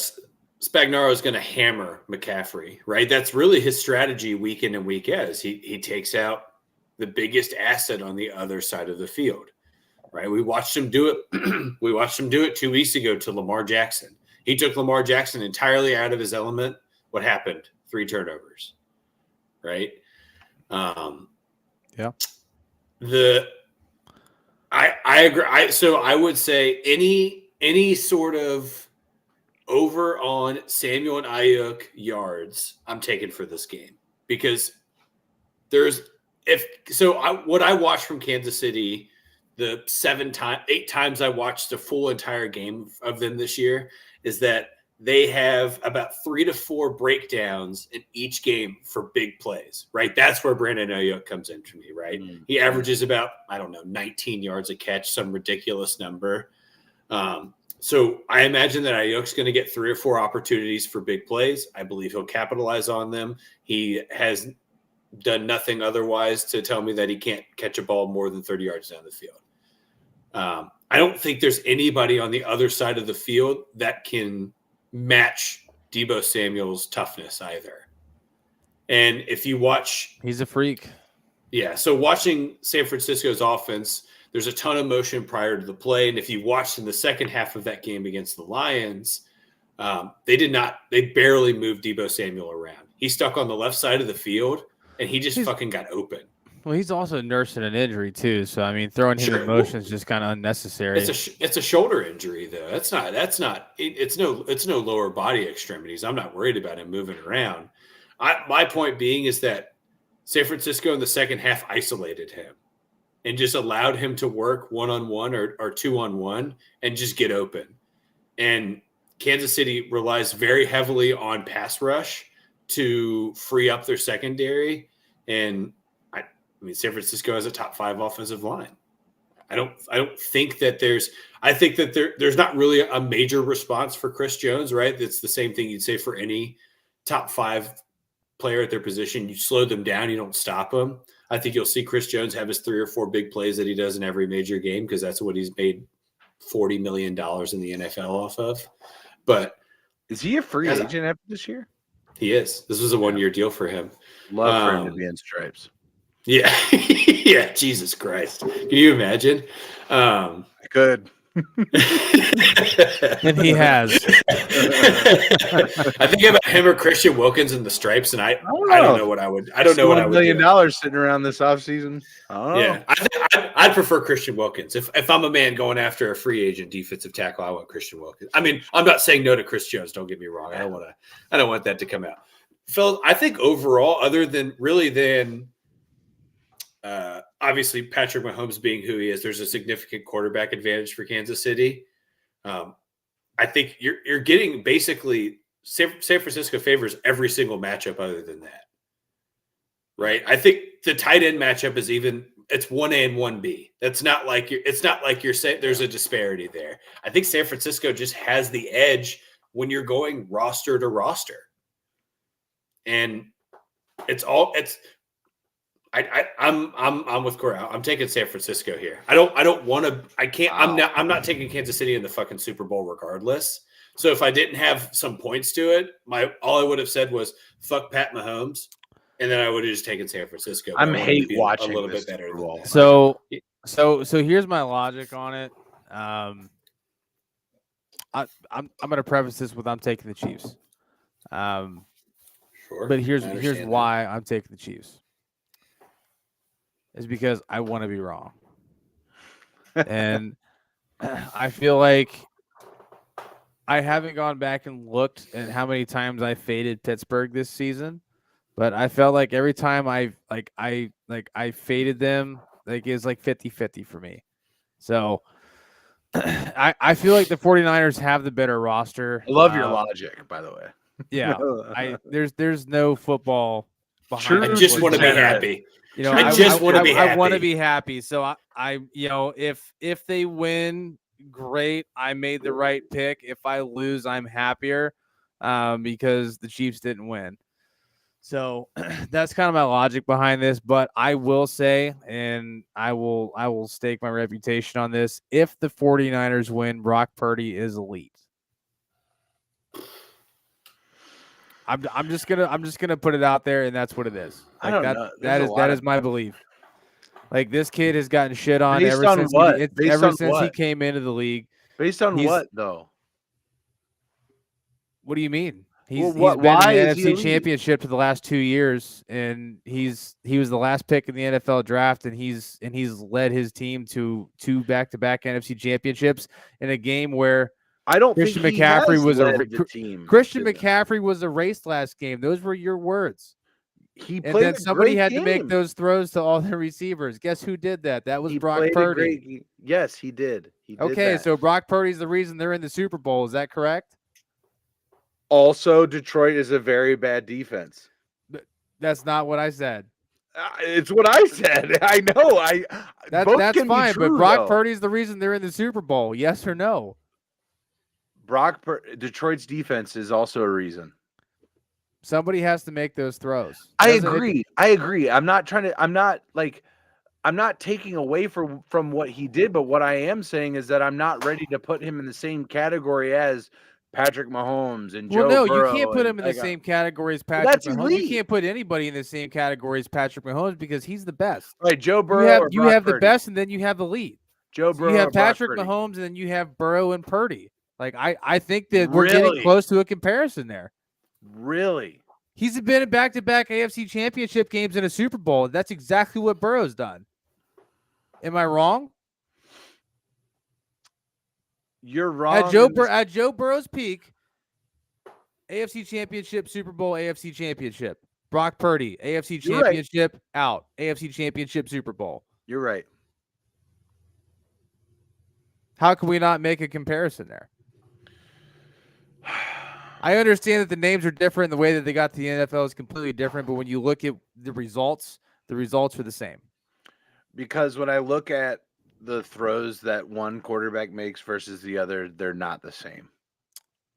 Spagnaro is going to hammer McCaffrey, right? That's really his strategy week in and week out. Is he takes out the biggest asset on the other side of the field, right? We watched him do it. We watched him do it 2 weeks ago to Lamar Jackson. He took Lamar Jackson entirely out of his element. What happened? 3 turnovers, right? Yeah. I agree. So I would say any sort of over on Samuel and Ayuk yards, I'm taking for this game. because what I watched from Kansas City, the 8 times I watched the full entire game of them this year, is that they have about 3 to 4 breakdowns in each game for big plays, right? That's where Brandon Ayuk comes in for me, right? Mm-hmm. He averages about, 19 yards a catch, some ridiculous number. So I imagine that Ayuk's going to get 3 or 4 opportunities for big plays. I believe he'll capitalize on them. He has done nothing otherwise to tell me that he can't catch a ball more than 30 yards down the field. I don't think there's anybody on the other side of the field that can match Deebo Samuel's toughness either. And if you watch, he's a freak. Yeah. So watching San Francisco's offense, there's a ton of motion prior to the play. And if you watched in the second half of that game against the Lions, they barely moved Deebo Samuel around. He stuck on the left side of the field and he's fucking got open. Well, he's also nursing an injury too. So, I mean, throwing him in motion is just kind of unnecessary. It's a shoulder injury though. It's no lower body extremities. I'm not worried about him moving around. My point being is that San Francisco in the second half isolated him and just allowed him to work 1-on-1 or 2-on-1 and just get open. And Kansas City relies very heavily on pass rush to free up their secondary. And San Francisco has a top 5 offensive line. I don't think that there's not really a major response for Chris Jones, right? It's the same thing you'd say for any top 5 player at their position. You slow them down, you don't stop them. I think you'll see Chris Jones have his 3 or 4 big plays that he does in every major game because that's what he's made $40 million in the NFL off of. But is he a free agent after this year? He is. This was a 1-year deal for him. Love for him to be in stripes. Yeah. Yeah. Jesus Christ. Can you imagine? I could. And he has. I think about him or Christian Wilkins in the stripes, and I don't know what I would. I don't know what I would. $1 million sitting around this offseason. Yeah, I'd prefer Christian Wilkins. If I'm a man going after a free agent defensive tackle, I want Christian Wilkins. I mean, I'm not saying no to Chris Jones. Don't get me wrong. I don't want that to come out. Phil, I think overall, other than obviously Patrick Mahomes being who he is, there's a significant quarterback advantage for Kansas City. I think you're getting basically San Francisco favors every single matchup other than that, right? I think the tight end matchup is it's 1A and 1B. It's not like you're saying there's a disparity there. I think San Francisco just has the edge when you're going roster to roster, and I'm with Corral. I'm taking San Francisco here. I'm not taking Kansas City in the fucking Super Bowl regardless. So if I didn't have some points to it, all I would have said was fuck Pat Mahomes, and then I would have just taken San Francisco. I'm hate watching a little bit better than that. So here's my logic on it. I'm going to preface this with I'm taking the Chiefs. Sure. But here's why I'm taking the Chiefs. Is because I want to be wrong. And I feel like I haven't gone back and looked at how many times I faded Pittsburgh this season, but I felt like every time I faded them, it's like 50-50 for me. So I feel like the 49ers have the better roster. I love your logic, by the way. Yeah. There's no football behind I just want to be happy. I just want to be happy. I want to be happy. So I if they win, great. I made the right pick. If I lose, I'm happier because the Chiefs didn't win. So that's kind of my logic behind this. But I will say, and I will stake my reputation on this. If the 49ers win, Brock Purdy is elite. I'm just gonna put it out there, and that's what it is. Like, I don't know. That is my belief. Like, this kid has gotten shit on ever since he came into the league. Based on what though? What do you mean? He's been in the NFC Championship for the last 2 years, and he was the last pick in the NFL draft, and he's led his team to 2 back-to-back NFC Championships in a game where Christian McCaffrey was erased last game. Those were your words. He And played then a somebody great had game. to make those throws to all the receivers. Guess who did that? That was Brock Purdy. Yes, he did. Okay, so Brock Purdy's the reason they're in the Super Bowl. Is that correct? Also, Detroit is a very bad defense. That's not what I said. It's what I said. I know. That's fine, true, but Brock Purdy's the reason they're in the Super Bowl. Yes or no? Detroit's defense is also a reason. Somebody has to make those throws. I agree. I'm not taking away from what he did, but what I am saying is that I'm not ready to put him in the same category as Patrick Mahomes and Joe Burrow. You can't put him in the same category as Patrick Mahomes. You can't put anybody in the same category as Patrick Mahomes because he's the best. Right, Joe Burrow. You have the best, and then you have the elite. Joe Burrow. You have Patrick Mahomes, and then you have Burrow and Purdy. Like I think that we're getting close to a comparison there. Really? He's been in back-to-back AFC Championship games and a Super Bowl. That's exactly what Burrow's done. Am I wrong? You're wrong. At Joe Burrow's peak, AFC Championship, Super Bowl, AFC Championship. Brock Purdy, AFC Championship, out. AFC Championship, Super Bowl. You're right. How can we not make a comparison there? I understand that the names are different. The way that they got to the NFL is completely different. But when you look at the results are the same. Because when I look at the throws that one quarterback makes versus the other, they're not the same.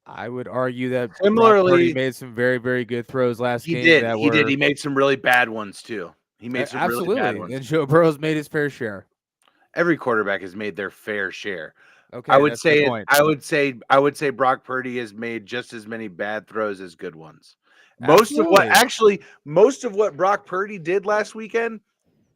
I would argue that similarly, he made some very, very good throws last game. He did. He made some really bad ones too. He made some really bad ones. And Joe Burrow's made his fair share. Every quarterback has made their fair share. Okay, I would say Brock Purdy has made just as many bad throws as good ones. Most of what Brock Purdy did last weekend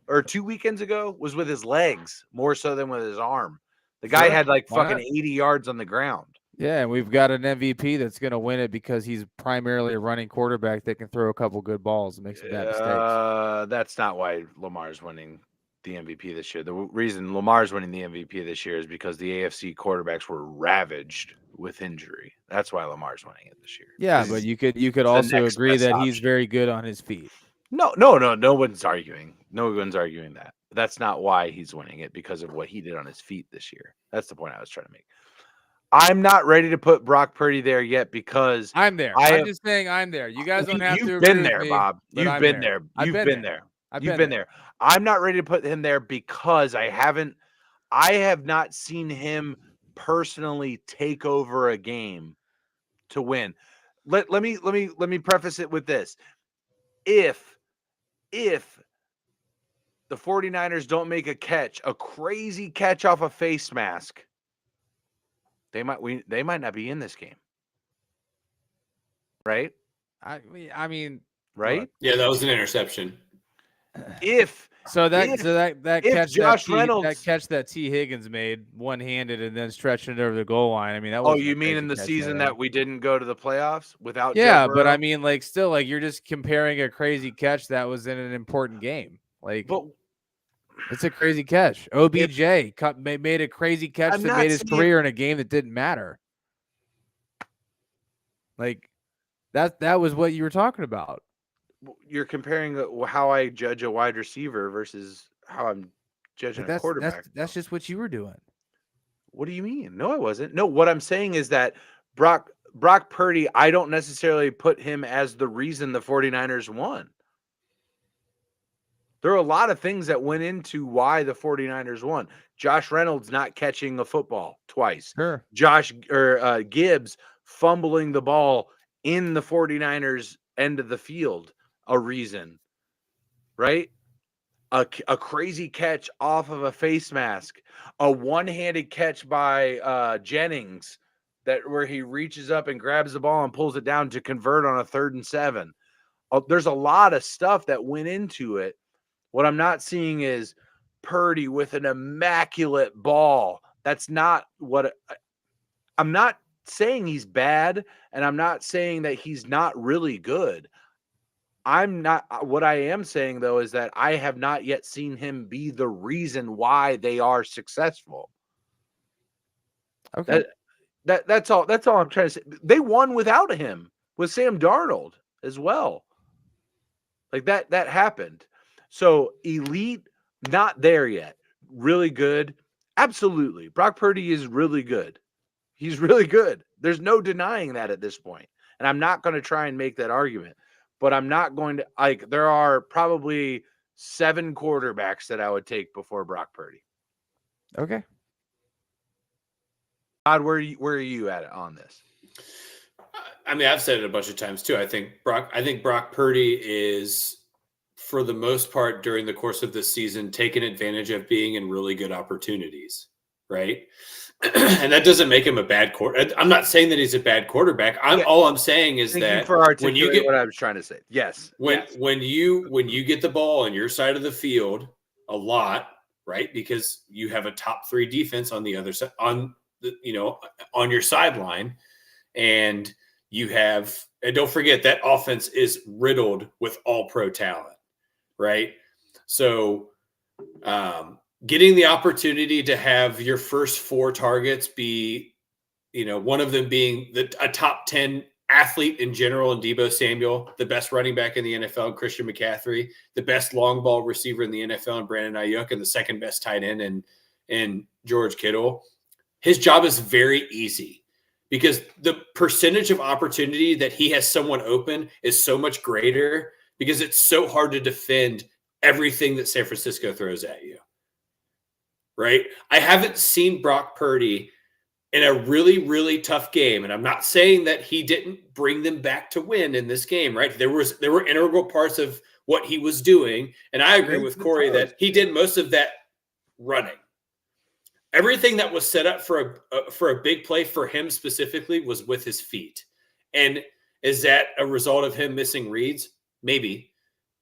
or 2 weekends ago was with his legs more so than with his arm. The guy had like fucking 80 yards on the ground. Yeah, and we've got an MVP that's going to win it because he's primarily a running quarterback that can throw a couple good balls and make some bad mistakes. That's not why Lamar's winning the MVP this year. The reason Lamar's winning the MVP this year is because the AFC quarterbacks were ravaged with injury. That's why Lamar's winning it this year. Yeah, but you could also agree that he's very good on his feet. No one's arguing. No one's arguing that. But that's not why he's winning it, because of what he did on his feet this year. That's the point I was trying to make. I'm not ready to put Brock Purdy there yet because I'm there. I'm just saying I'm there. You guys don't have to. You've been there, Bob. You've been there. You've been there. You've been there. I'm not ready to put him there because I have not seen him personally take over a game to win. Let me preface it with this. If the 49ers don't make a crazy catch off a face mask, they might not be in this game. Right? I mean, right? Yeah, that was an interception. That catch that T. Higgins made one-handed and then stretching it over the goal line. I mean, that was. Oh, you mean in the season that we didn't go to the playoffs without? Yeah, but I mean, like, still, like, you're just comparing a crazy catch that was in an important game. Like, but it's a crazy catch. OBJ made a crazy catch that made his career in a game that didn't matter. Like, that was what you were talking about. You're comparing how I judge a wide receiver versus how I'm judging a quarterback. That's just what you were doing. What do you mean? No, I wasn't. No, what I'm saying is that Brock Purdy, I don't necessarily put him as the reason the 49ers won. There are a lot of things that went into why the 49ers won. Josh Reynolds not catching the football twice. Sure. Gibbs fumbling the ball in the 49ers end of the field. A reason, right? A crazy catch off of a face mask, a one-handed catch by Jennings where he reaches up and grabs the ball and pulls it down to convert on a 3rd and 7. There's a lot of stuff that went into it. What I'm not seeing is Purdy with an immaculate ball. That's not what I'm not saying he's bad, and I'm not saying that he's not really good. What I am saying, though, is that I have not yet seen him be the reason why they are successful. Okay. That's all I'm trying to say. They won without him, with Sam Darnold as well. Like that happened. So elite, not there yet. Really good. Absolutely. Brock Purdy is really good. He's really good. There's no denying that at this point. And I'm not going to try and make that argument, but I'm not going to there are probably 7 quarterbacks that I would take before Brock Purdy. Okay. Todd, where are you at on this? I mean, I've said it a bunch of times too. I think Brock Purdy is, for the most part, during the course of this season, taking advantage of being in really good opportunities, right? And that doesn't make him a bad quarterback. I'm not saying that he's a bad quarterback. All I'm saying is that when you get what I was trying to say, when you get the ball on your side of the field a lot, right? Because you have a top 3 defense on the other side, on your sideline, and and don't forget that offense is riddled with all pro talent, right? So, getting the opportunity to have your first 4 targets be, one of them being a top 10 athlete in general in Deebo Samuel, the best running back in the NFL in Christian McCaffrey, the best long ball receiver in the NFL in Brandon Ayuk, and the second best tight end in George Kittle. His job is very easy because the percentage of opportunity that he has someone open is so much greater because it's so hard to defend everything that San Francisco throws at you. Right? I haven't seen Brock Purdy in a really, really tough game. And I'm not saying that he didn't bring them back to win in this game, right? There were integral parts of what he was doing. And I agree with Corey that he did most of that running. Everything that was set up for a big play for him specifically was with his feet. And is that a result of him missing reads? Maybe.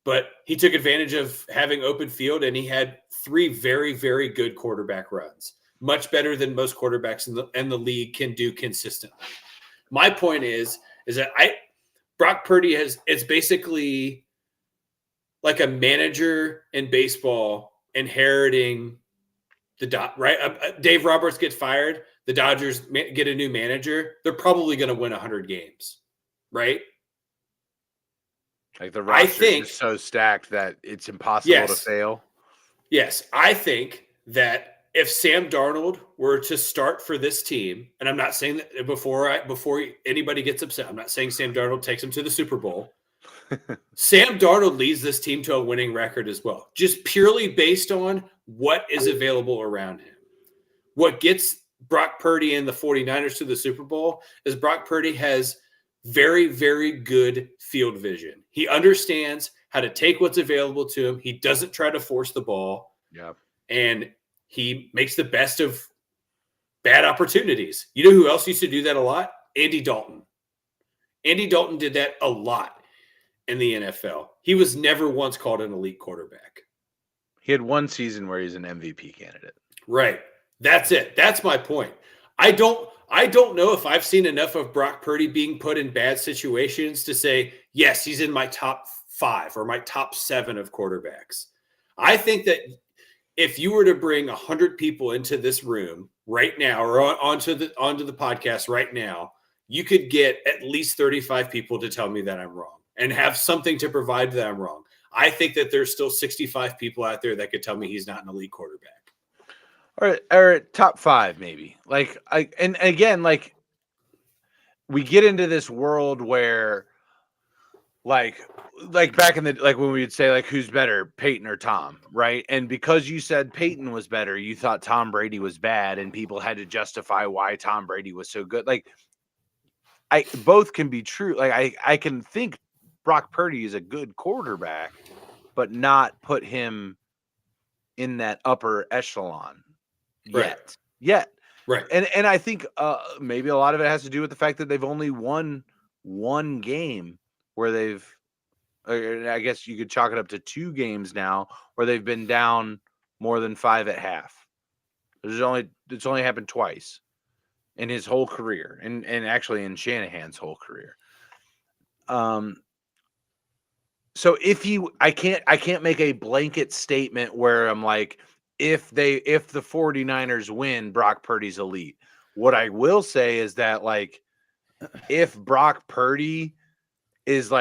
But he took advantage of having open field, and he had 3 very, very good quarterback runs. Much better than most quarterbacks in the league can do consistently. My point is that Brock Purdy it's basically like a manager in baseball inheriting right? Dave Roberts gets fired. The Dodgers get a new manager. They're probably going to win 100 games, right? Like the roster is so stacked that it's impossible to fail. Yes, I think that if Sam Darnold were to start for this team, and I'm not saying that before anybody gets upset, I'm not saying Sam Darnold takes him to the Super Bowl. Sam Darnold leads this team to a winning record as well, just purely based on what is available around him. What gets Brock Purdy and the 49ers to the Super Bowl is Brock Purdy has very, very good field vision. He understands how to take what's available to him. He doesn't try to force the ball. Yeah. And he makes the best of bad opportunities. You know who else used to do that a lot? Andy Dalton. Andy Dalton did that a lot in the NFL. He was never once called an elite quarterback. He had 1 season where he's an MVP candidate. Right. That's it. That's my point. I don't know if I've seen enough of Brock Purdy being put in bad situations to say, yes, he's in my top 5 or my top 7 of quarterbacks. I think that if you were to bring 100 people into this room right now or onto the podcast right now, you could get at least 35 people to tell me that I'm wrong and have something to provide that I'm wrong. I think that there's still 65 people out there that could tell me he's not an elite quarterback. Or top 5 maybe. And again, we get into this world where like back in the when we would say who's better, Peyton or Tom, right? And because you said Peyton was better, you thought Tom Brady was bad, and people had to justify why Tom Brady was so good. Both can be true. I can think Brock Purdy is a good quarterback, but not put him in that upper echelon yet. Right. And I think maybe a lot of it has to do with the fact that they've only won 1 game where I guess you could chalk it up to 2 games now where they've been down more than 5 at half. It's only happened twice in his whole career, and actually in Shanahan's whole career. So I can't make a blanket statement where I'm like, if the 49ers win, Brock Purdy's elite. What I will say is that if Brock Purdy is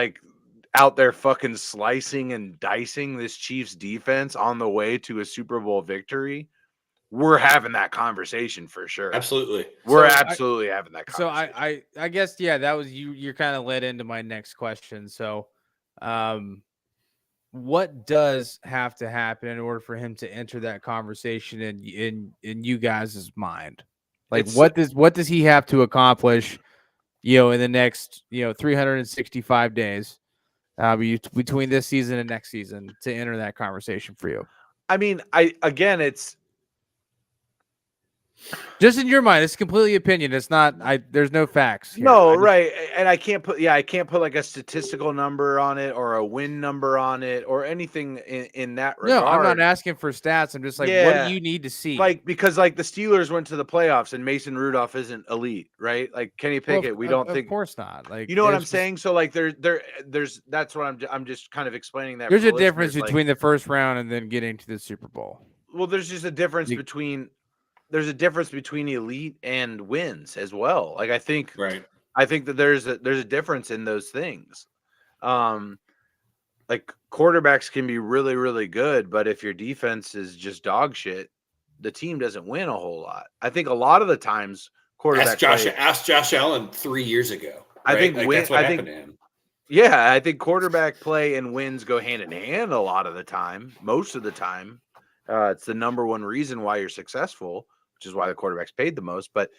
out there fucking slicing and dicing this Chiefs defense on the way to a Super Bowl victory, we're having that conversation for sure. Absolutely. We're absolutely having that conversation. So I guess, yeah, that was you're kind of led into my next question. So what does have to happen in order for him to enter that conversation in you guys' mind? Like what does he have to accomplish, in the next, 365 days between this season and next season to enter that conversation for you? I mean, it's just in your mind. It's completely opinion. It's not. There's no facts here. No, right. And I can't put like a statistical number on it or a win number on it or anything in that regard. No, I'm not asking for stats. I'm just like, what do you need to see? Like, because like the Steelers went to the playoffs and Mason Rudolph isn't elite, right? Like Kenny Pickett, we don't think. Of course not. Like, you know what I'm saying? So like there's that's what I'm just kind of explaining that. There's a difference between the first round and then getting to the Super Bowl. Well, there's just a difference between elite and wins as well. Like I think that there's a difference in those things. Like quarterbacks can be really, really good, but if your defense is just dog shit, the team doesn't win a whole lot. I think a lot of the times quarterbacks. Ask Josh Allen 3 years ago. Right? I think that's what happened to him. Yeah, I think quarterback play and wins go hand in hand a lot of the time. Most of the time, it's the number one reason why you're successful, which is why the quarterback's paid the most. But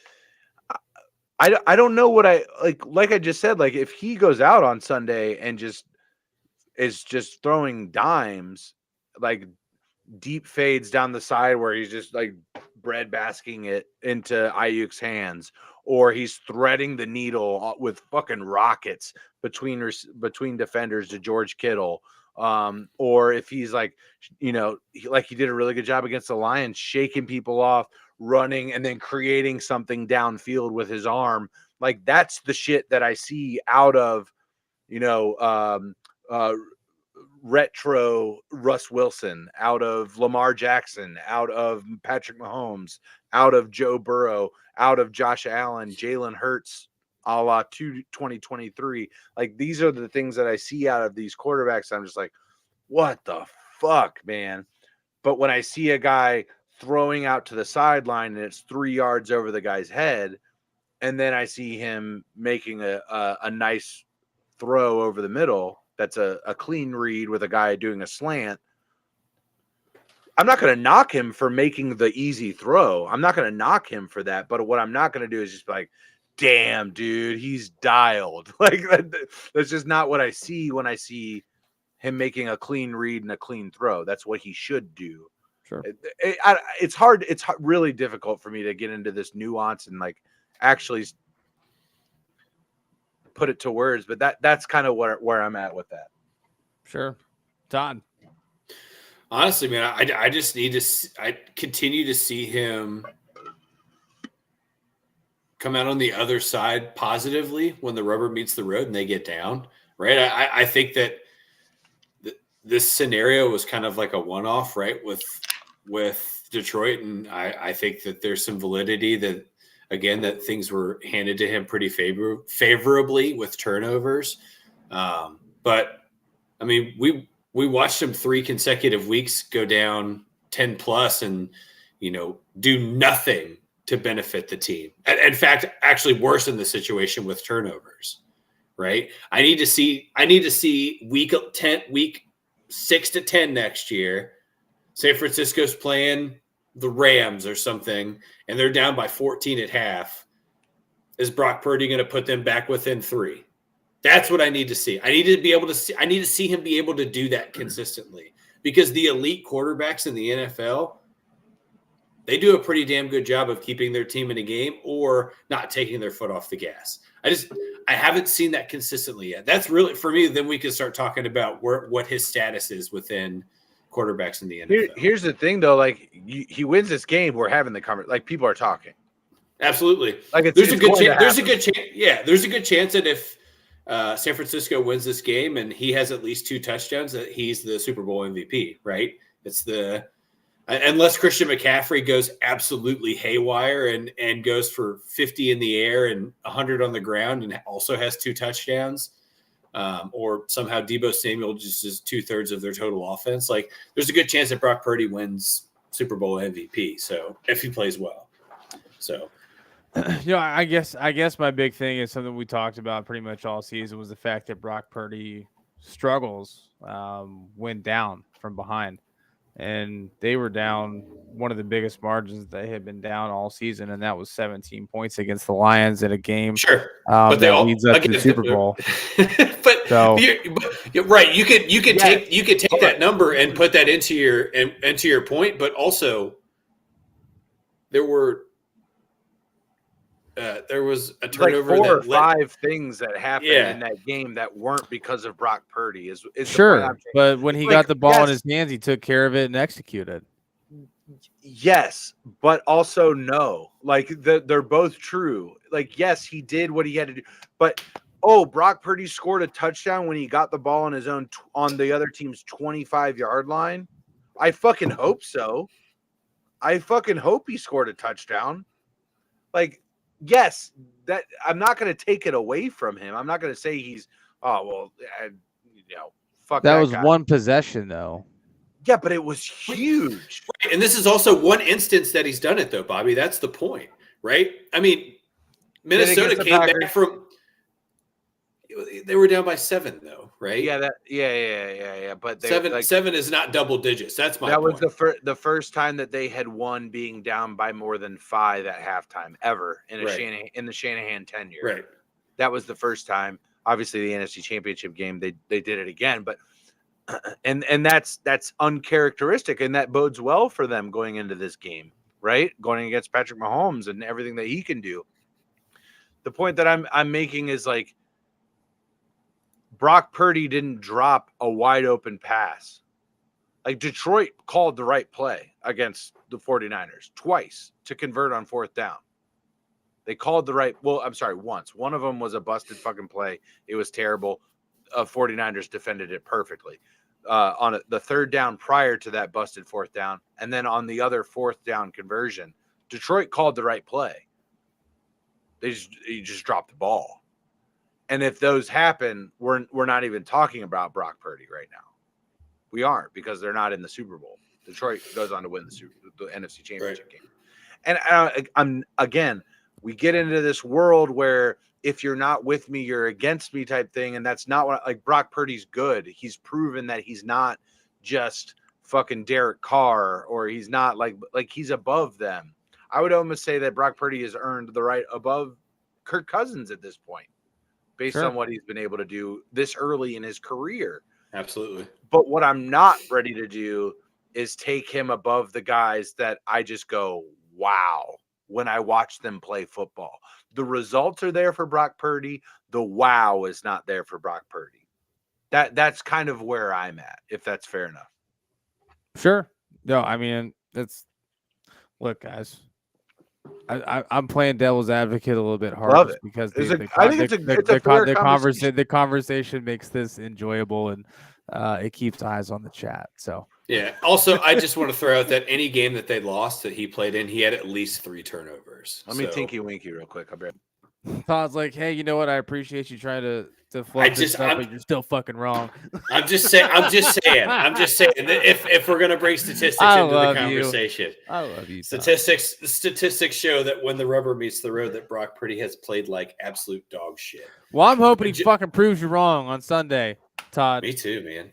I don't know what I like. Like I just said, like if he goes out on Sunday and is just throwing dimes, like deep fades down the side where he's just like bread basking it into Ayuk's hands, or he's threading the needle with fucking rockets between defenders to George Kittle. Or if he's like, like he did a really good job against the Lions, shaking people off, running, and then creating something downfield with his arm. Like that's the shit that I see out of, retro Russ Wilson, out of Lamar Jackson, out of Patrick Mahomes, out of Joe Burrow, out of Josh Allen, Jalen Hurts, a la 2023. Like these are the things that I see out of these quarterbacks. I'm just like, what the fuck, man? But when I see a guy throwing out to the sideline and it's 3 yards over the guy's head, and then I see him making a nice throw over the middle, that's a clean read with a guy doing a slant, I'm not going to knock him for making the easy throw. I'm not going to knock him for that. But what I'm not going to do is just be like, damn, dude, he's dialed. Like that's just not what I see when I see him making a clean read and a clean throw. That's what he should do. Sure. It's hard. It's really difficult for me to get into this nuance and like actually put it to words. But that's kind of where I'm at with that. Sure. Todd. Honestly, man, I just need to. I continue to see him come out on the other side positively when the rubber meets the road and they get down. Right. I think that this scenario was kind of like a one-off, right, with Detroit, and I think that there's some validity that, again, that things were handed to him pretty favorably with turnovers. But I mean, we watched him 3 consecutive weeks go down 10 plus and, do nothing to benefit the team. In fact, actually worsen the situation with turnovers, right? I need to see week 6 to 10 next year. San Francisco's playing the Rams or something, and they're down by 14 at half. Is Brock Purdy going to put them back within 3? That's what I need to see. I need to see him be able to do that consistently, because the elite quarterbacks in the NFL, they do a pretty damn good job of keeping their team in a game or not taking their foot off the gas. I haven't seen that consistently yet. That's really, for me, then we can start talking about what his status is within quarterbacks in the NFL. Here's the thing, though. Like, he wins this game, we're having the conversation. Like, people are talking. Absolutely. Like, there's a good chance. Yeah, there's a good chance that if San Francisco wins this game and he has at least 2 touchdowns, that he's the Super Bowl MVP, right? Unless Christian McCaffrey goes absolutely haywire and goes for 50 in the air and 100 on the ground and also has 2 touchdowns, or somehow Deebo Samuel just is 2/3 of their total offense, like there's a good chance that Brock Purdy wins Super Bowl MVP. So if he plays well, so. I guess my big thing is something we talked about pretty much all season was the fact that Brock Purdy struggles went down from behind, and they were down one of the biggest margins they had been down all season, and that was 17 points against the Lions in a game. Sure, but they all leads up to the Super Bowl. but you're right. You could take that number and put that into your point, but also there was a turnover, like 4 or 5 things that happened in that game that weren't because of Brock Purdy. Is sure, but when he got the ball in his hands, he took care of it and executed. Yes, but also no. Like they're both true. Like yes, he did what he had to do, but Brock Purdy scored a touchdown when he got the ball on his own on the other team's 25-yard line. I fucking hope so. I fucking hope he scored a touchdown. Like. Yes, that I'm not going to take it away from him. I'm not going to say he's fuck that was guy. One possession though. Yeah, but it was huge. And this is also one instance that he's done it though, Bobby. That's the point, right? I mean, Minnesota came back from. They were down by 7 though, right? Yeah, yeah. But seven is not double digits. That's my. That was the first time that they had won being down by more than 5 at halftime ever in the Shanahan tenure. Right. That was the first time. Obviously, the NFC Championship game they did it again, but and that's uncharacteristic, and that bodes well for them going into this game, right? Going against Patrick Mahomes and everything that he can do. The point that I'm making is like. Brock Purdy didn't drop a wide open pass. Like Detroit called the right play against the 49ers twice to convert on 4th down. They called the right, once. One of them was a busted fucking play. It was terrible. 49ers defended it perfectly. On the 3rd down prior to that busted 4th down, and then on the other 4th down conversion, Detroit called the right play. He just dropped the ball. And if those happen, we're not even talking about Brock Purdy right now. We aren't, because they're not in the Super Bowl. Detroit goes on to win the NFC Championship game. And we get into this world where if you're not with me, you're against me type thing. And that's not what, like, Brock Purdy's good. He's proven that he's not just fucking Derek Carr, or he's not like he's above them. I would almost say that Brock Purdy has earned the right above Kirk Cousins at this point, based on what he's been able to do this early in his career. Absolutely. But what I'm not ready to do is take him above the guys that I just go, wow, when I watch them play football. The results are there for Brock Purdy. The wow is not there for Brock Purdy. That's kind of where I'm at, if that's fair enough. Sure. No, I mean, look, guys. I'm playing devil's advocate a little bit hard because the conversation makes this enjoyable, and it keeps eyes on the chat. So yeah. Also, I just want to throw out that any game that they lost that he played in, he had at least 3 turnovers. Let me tinky winky real quick. I'll be right. Todd's like, hey, you know what? I appreciate you trying to fluff this up, but you're still fucking wrong. I'm just saying. If we're gonna bring statistics into the conversation, I love you. Statistics show that when the rubber meets the road, that Brock Purdy has played like absolute dog shit. Well, I'm hoping he fucking proves you wrong on Sunday, Todd. Me too, man.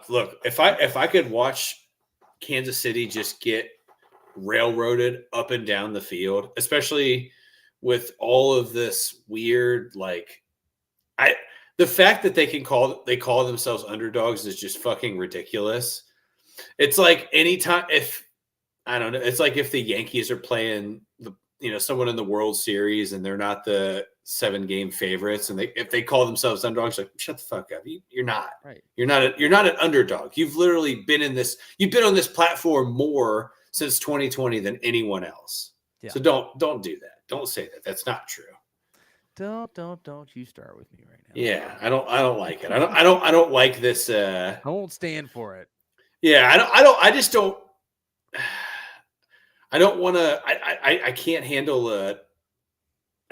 Look, if I could watch Kansas City just get railroaded up and down the field, especially with all of this weird, the fact that they call themselves underdogs is just fucking ridiculous. It's like anytime it's like if the Yankees are playing someone in the World Series and they're not the 7-game favorites, and if they call themselves underdogs, like, shut the fuck up. You're not. Right. You're not an underdog. You've literally been on this platform more since 2020 than anyone else. Yeah. So don't do that. Don't say that. That's not true. Don't you start with me right now. Yeah, I don't like it. I don't like this. I won't stand for it. Yeah, I just don't. I don't want to. I can't handle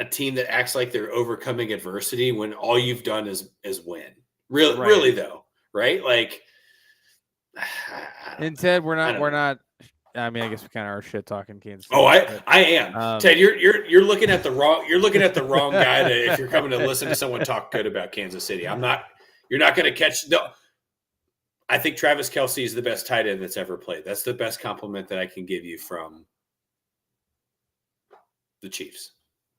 a team that acts like they're overcoming adversity when all you've done is win. Really though, right? Like, and Ted, we're not. I mean, I guess we kind of are shit talking Kansas City. Oh, I am. Ted, you're looking at the wrong guy if you're coming to listen to someone talk good about Kansas City. I'm not. You're not going to catch. No, I think Travis Kelce is the best tight end that's ever played. That's the best compliment that I can give you from the Chiefs.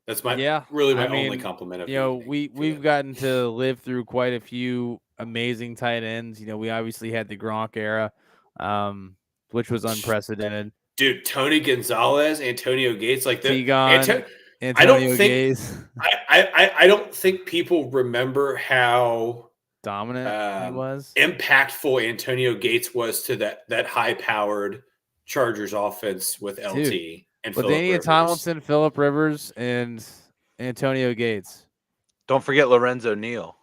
That's my only compliment of we've gotten to live through quite a few amazing tight ends. We obviously had the Gronk era, which was unprecedented. Dude, Tony Gonzalez, Antonio Gates, like that. Antonio Gates. I don't think people remember how dominant he was, impactful Antonio Gates was to that high-powered Chargers offense with LT. Dude. And LaDainian Tomlinson, Phillip Rivers, and Antonio Gates. Don't forget Lorenzo Neal.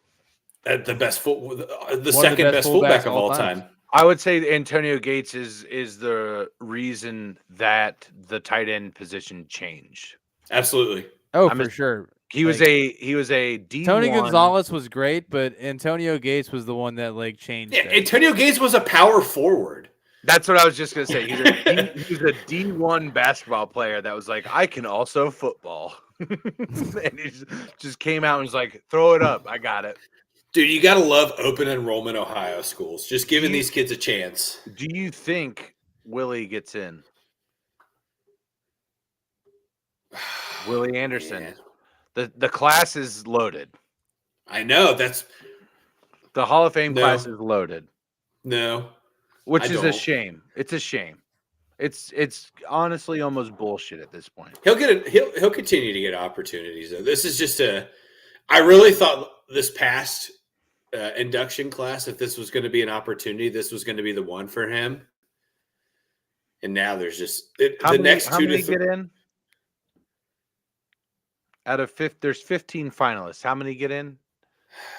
The second best fullback of all time. I would say Antonio Gates is the reason that the tight end position changed. Absolutely. Oh, for sure. He was a D1. Tony Gonzalez was great, but Antonio Gates was the one that changed. Yeah, Antonio Gates was a power forward. That's what I was just gonna say. He's a D1 basketball player that was like, I can also football, and he just came out and was like, throw it up, I got it. Dude, you gotta love open enrollment Ohio schools. Just giving these kids a chance. Do you think Willie gets in? Willie Anderson. Yeah. The class is loaded. I know that's the Hall of Fame class is loaded. No. Which is a shame. It's a shame. It's honestly almost bullshit at this point. He'll continue to get opportunities though. This is just I really thought this past induction class, if this was going to be an opportunity, this was going to be the one for him. And now there's just next two to get in. Out of there's 15 finalists. How many get in?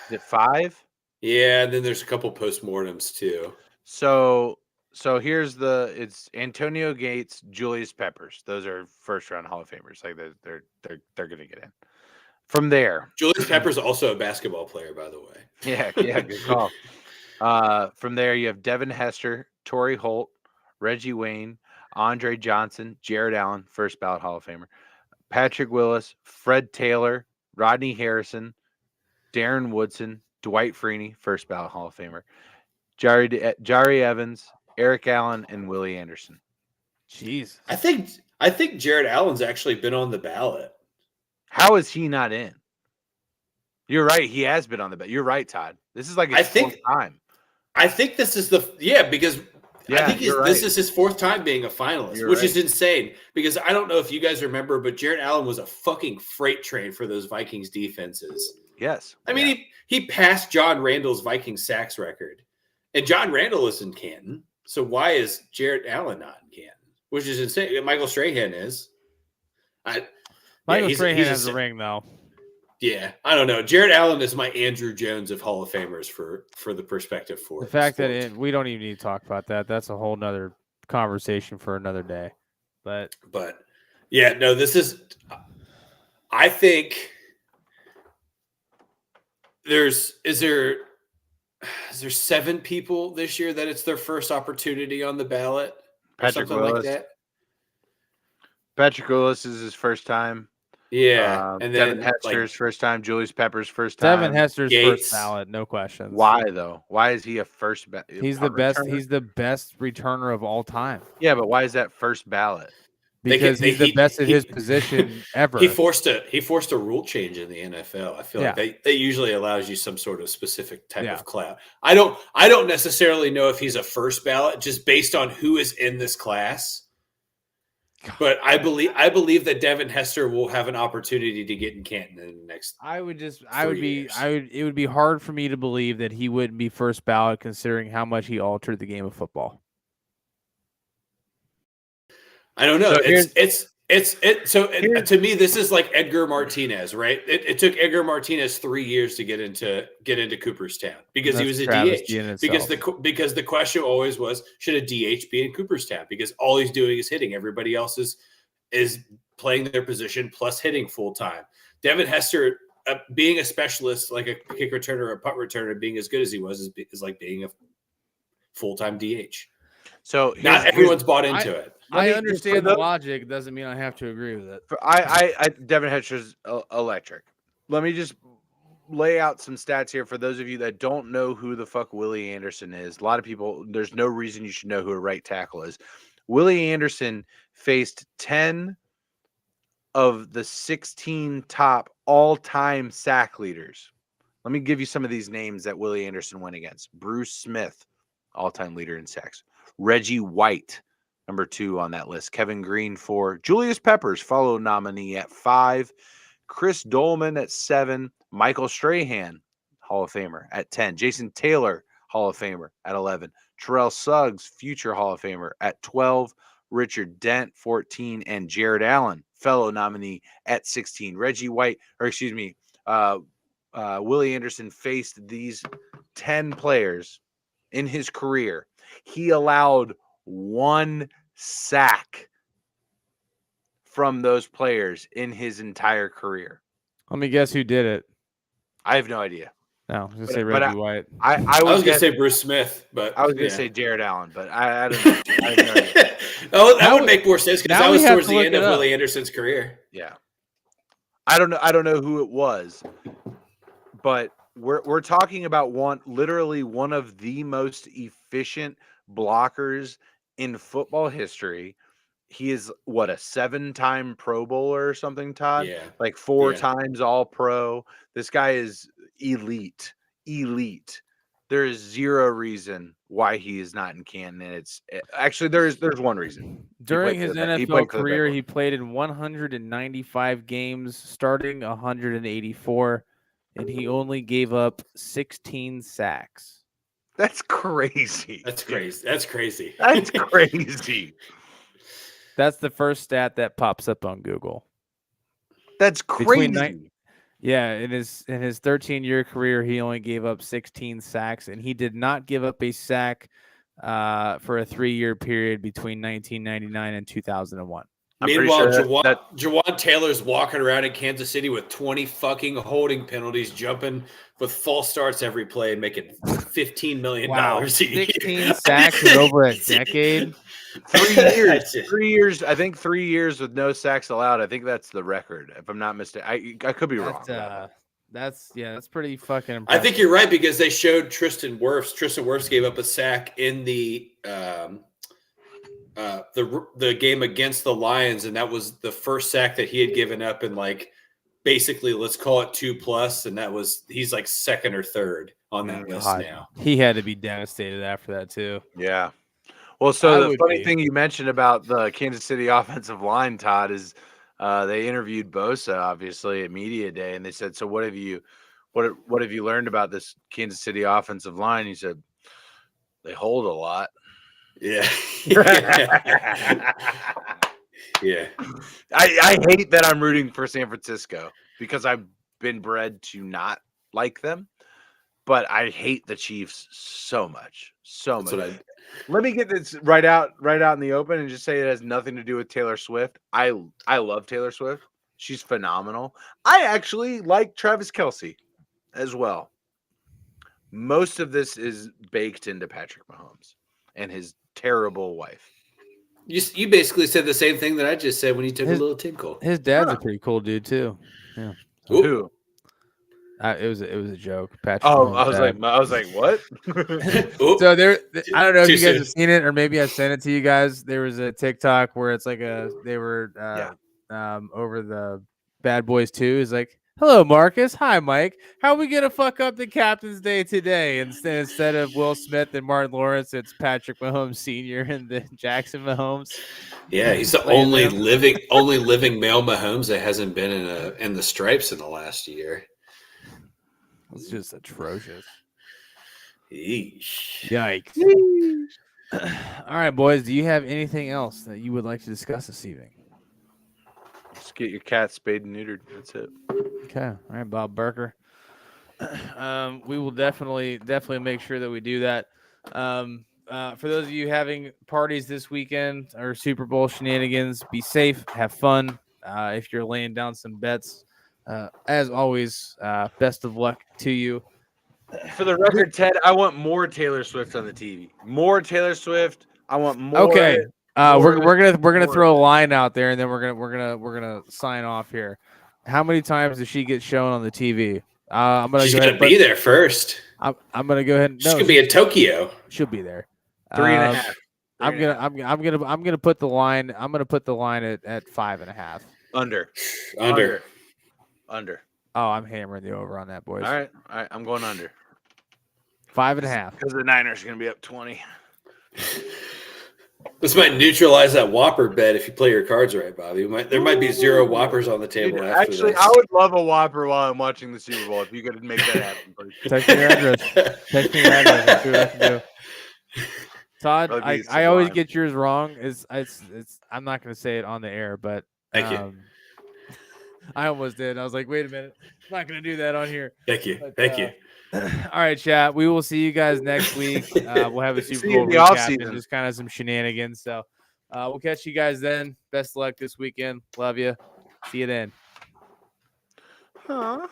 Is it 5? Yeah, and then there's a couple postmortems too. So it's Antonio Gates, Julius Peppers. Those are first round Hall of Famers. Like they're gonna get in. From there, Julius Peppers also a basketball player, by the way. Yeah, good call. From there, you have Devin Hester, Torrey Holt, Reggie Wayne, Andre Johnson, Jared Allen, first ballot Hall of Famer, Patrick Willis, Fred Taylor, Rodney Harrison, Darren Woodson, Dwight Freeney, first ballot Hall of Famer, Jari Evans, Eric Allen, and Willie Anderson. Jeez. I think Jared Allen's actually been on the ballot. How is he not in? You're right. He has been on the ballot. You're right, Todd. This is like his fourth time. I think this is because I think this is his fourth time being a finalist, which is insane. Because I don't know if you guys remember, but Jared Allen was a fucking freight train for those Vikings defenses. Yes. I mean, he passed John Randall's Viking sacks record. And John Randall is in Canton. So why is Jared Allen not in Canton? Which is insane. Michael Strahan is. Michael Strahan has a ring, though. Yeah, I don't know. Jared Allen is my Andrew Jones of Hall of Famers for the perspective for the fact that we don't even need to talk about that. That's a whole nother conversation for another day. But yeah, no, this is. I think is there 7 people this year that it's their first opportunity on the ballot? Patrick Willis. Like that? Patrick Willis is his first time. Yeah, and then Devin Hester's first time, Julius Peppers' first time. Devin Hester's first ballot, no questions. Why though? Why is he a first ballot? He's the best. He's the best returner of all time. Yeah, but why is that first ballot? Because he's the best at his position ever. He forced a rule change in the NFL. I feel like that usually allows you some sort of specific type of clout. I don't necessarily know if he's a first ballot just based on who is in this class. But I believe that Devin Hester will have an opportunity to get in Canton in the next. It would be hard for me to believe that he wouldn't be first ballot considering how much he altered the game of football. I don't know. To me, this is like Edgar Martinez, right? It took Edgar Martinez 3 years to get into Cooperstown because he was a DH. Because the question always was, should a DH be in Cooperstown? Because all he's doing is hitting. Everybody else is playing their position plus hitting full time. Devin Hester being a specialist, like a kick returner or a punt returner, being as good as he was is like being a full-time DH. So not everyone's bought into it. I understand the logic. It doesn't mean I have to agree with it. I Devin Hester's electric. Let me just lay out some stats here for those of you that don't know who the fuck Willie Anderson is. A lot of people, there's no reason you should know who a right tackle is. Willie Anderson faced 10 of the 16 top all-time sack leaders. Let me give you some of these names that Willie Anderson went against. Bruce Smith, all-time leader in sacks. Reggie White, number 2 on that list. Kevin Green 4. Julius Peppers, follow nominee at 5. Chris Dolman at 7. Michael Strahan, Hall of Famer, at 10. Jason Taylor, Hall of Famer, at 11. Terrell Suggs, future Hall of Famer, at 12. Richard Dent, 14. And Jared Allen, fellow nominee, at 16. Willie Anderson faced these 10 players in his career. He allowed 1 sack from those players in his entire career. Let me guess who did it. I have no idea. No, I was going to say Reggie White. I was going to say Bruce Smith, but I was going to say Jared Allen, but I don't know. I have no idea. That would make more sense because that was towards the end of Willie Anderson's career. Yeah. I don't know who it was, but we're talking about literally one of the most efficient blockers in football history. He is a 7-time Pro Bowler or something, Todd? Yeah. Like 4 times All Pro. This guy is elite. There is zero reason why he is not in Canton. And it's actually there's one reason. During his NFL career, he played in 195 games, starting 184, and he only gave up 16 sacks. That's crazy. That's crazy. That's crazy. That's the first stat that pops up on Google. That's crazy. In his 13-year career, he only gave up 16 sacks, and he did not give up a sack for a 3-year period between 1999 and 2001. Meanwhile, Jawan Taylor's walking around in Kansas City with 20 fucking holding penalties, jumping with false starts every play and making $15 million a year. 16 sacks in over a decade. 3 years. 3 years. I think 3 years with no sacks allowed. I think that's the record. If I'm not mistaken, I could be wrong. That's pretty fucking impressive. I think you're right because they showed Tristan Wirfs. Tristan Wirfs gave up a sack in the game against the Lions, and that was the first sack that he had given up in basically let's call it 2+, and he's like second or third on that list now. He had to be devastated after that too. Yeah. Well, so the funny thing you mentioned about the Kansas City offensive line, Todd, is they interviewed Bosa obviously at Media Day, and they said, "So what have you learned about this Kansas City offensive line?" He said, "They hold a lot." Yeah. Yeah. I hate that I'm rooting for San Francisco because I've been bred to not like them, but I hate the Chiefs so much. Let me get this right out in the open and just say it has nothing to do with Taylor Swift. I love Taylor Swift. She's phenomenal. I actually like Travis Kelce as well. Most of this is baked into Patrick Mahomes and his terrible wife. You basically said the same thing that I just said when you took a little tinkle. His dad's a pretty cool dude too. Yeah. Who? It was a joke, Patrick. Oh, I was like, what? So I don't know if you guys have seen it, or maybe I sent it to you guys. There was a TikTok where it's like they were over the Bad Boys 2. Is like, hello, Marcus. Hi, Mike. How are we gonna fuck up the Captain's Day today? Instead of Will Smith and Martin Lawrence, it's Patrick Mahomes Sr. and then Jackson Mahomes. Yeah, he's the only living male Mahomes that hasn't been in the stripes in the last year. It's just atrocious. Yeesh. Yikes. All right, boys. Do you have anything else that you would like to discuss this evening? Just get your cat spayed and neutered. That's it. Okay. All right, Bob Barker. We will definitely make sure that we do that. For those of you having parties this weekend or Super Bowl shenanigans, be safe, have fun. If you're laying down some bets, as always, best of luck to you. For the record, Ted, I want more Taylor Swift on the TV. More Taylor Swift. I want more. Okay. We're gonna more. throw a line out there, and then we're gonna sign off here. How many times does she get shown on the TV? I'm gonna. She's go gonna ahead, be there first. I'm gonna go ahead. She's gonna be in Tokyo. She'll be there. 3.5. I'm gonna put the line. I'm gonna put the line at 5.5. Under. Oh, I'm hammering the over on that, boys. All right. I'm going under. 5.5. Because the Niners are going to be up 20. This might neutralize that Whopper bet if you play your cards right, Bobby. There might be 0 Whoppers on the table. Dude, after actually, this. I would love a Whopper while I'm watching the Super Bowl if you could make that happen. Text me your address. Text me your address. Let's see what I can do. Todd, I always get yours wrong. It's I'm not going to say it on the air, but thank you. I almost did. I was like, wait a minute. I'm not going to do that on here. Thank you. But, thank you. All right, chat. We will see you guys next week. We'll have a Super Bowl recap and just kind of some shenanigans. So we'll catch you guys then. Best of luck this weekend. Love you. See you then. Huh?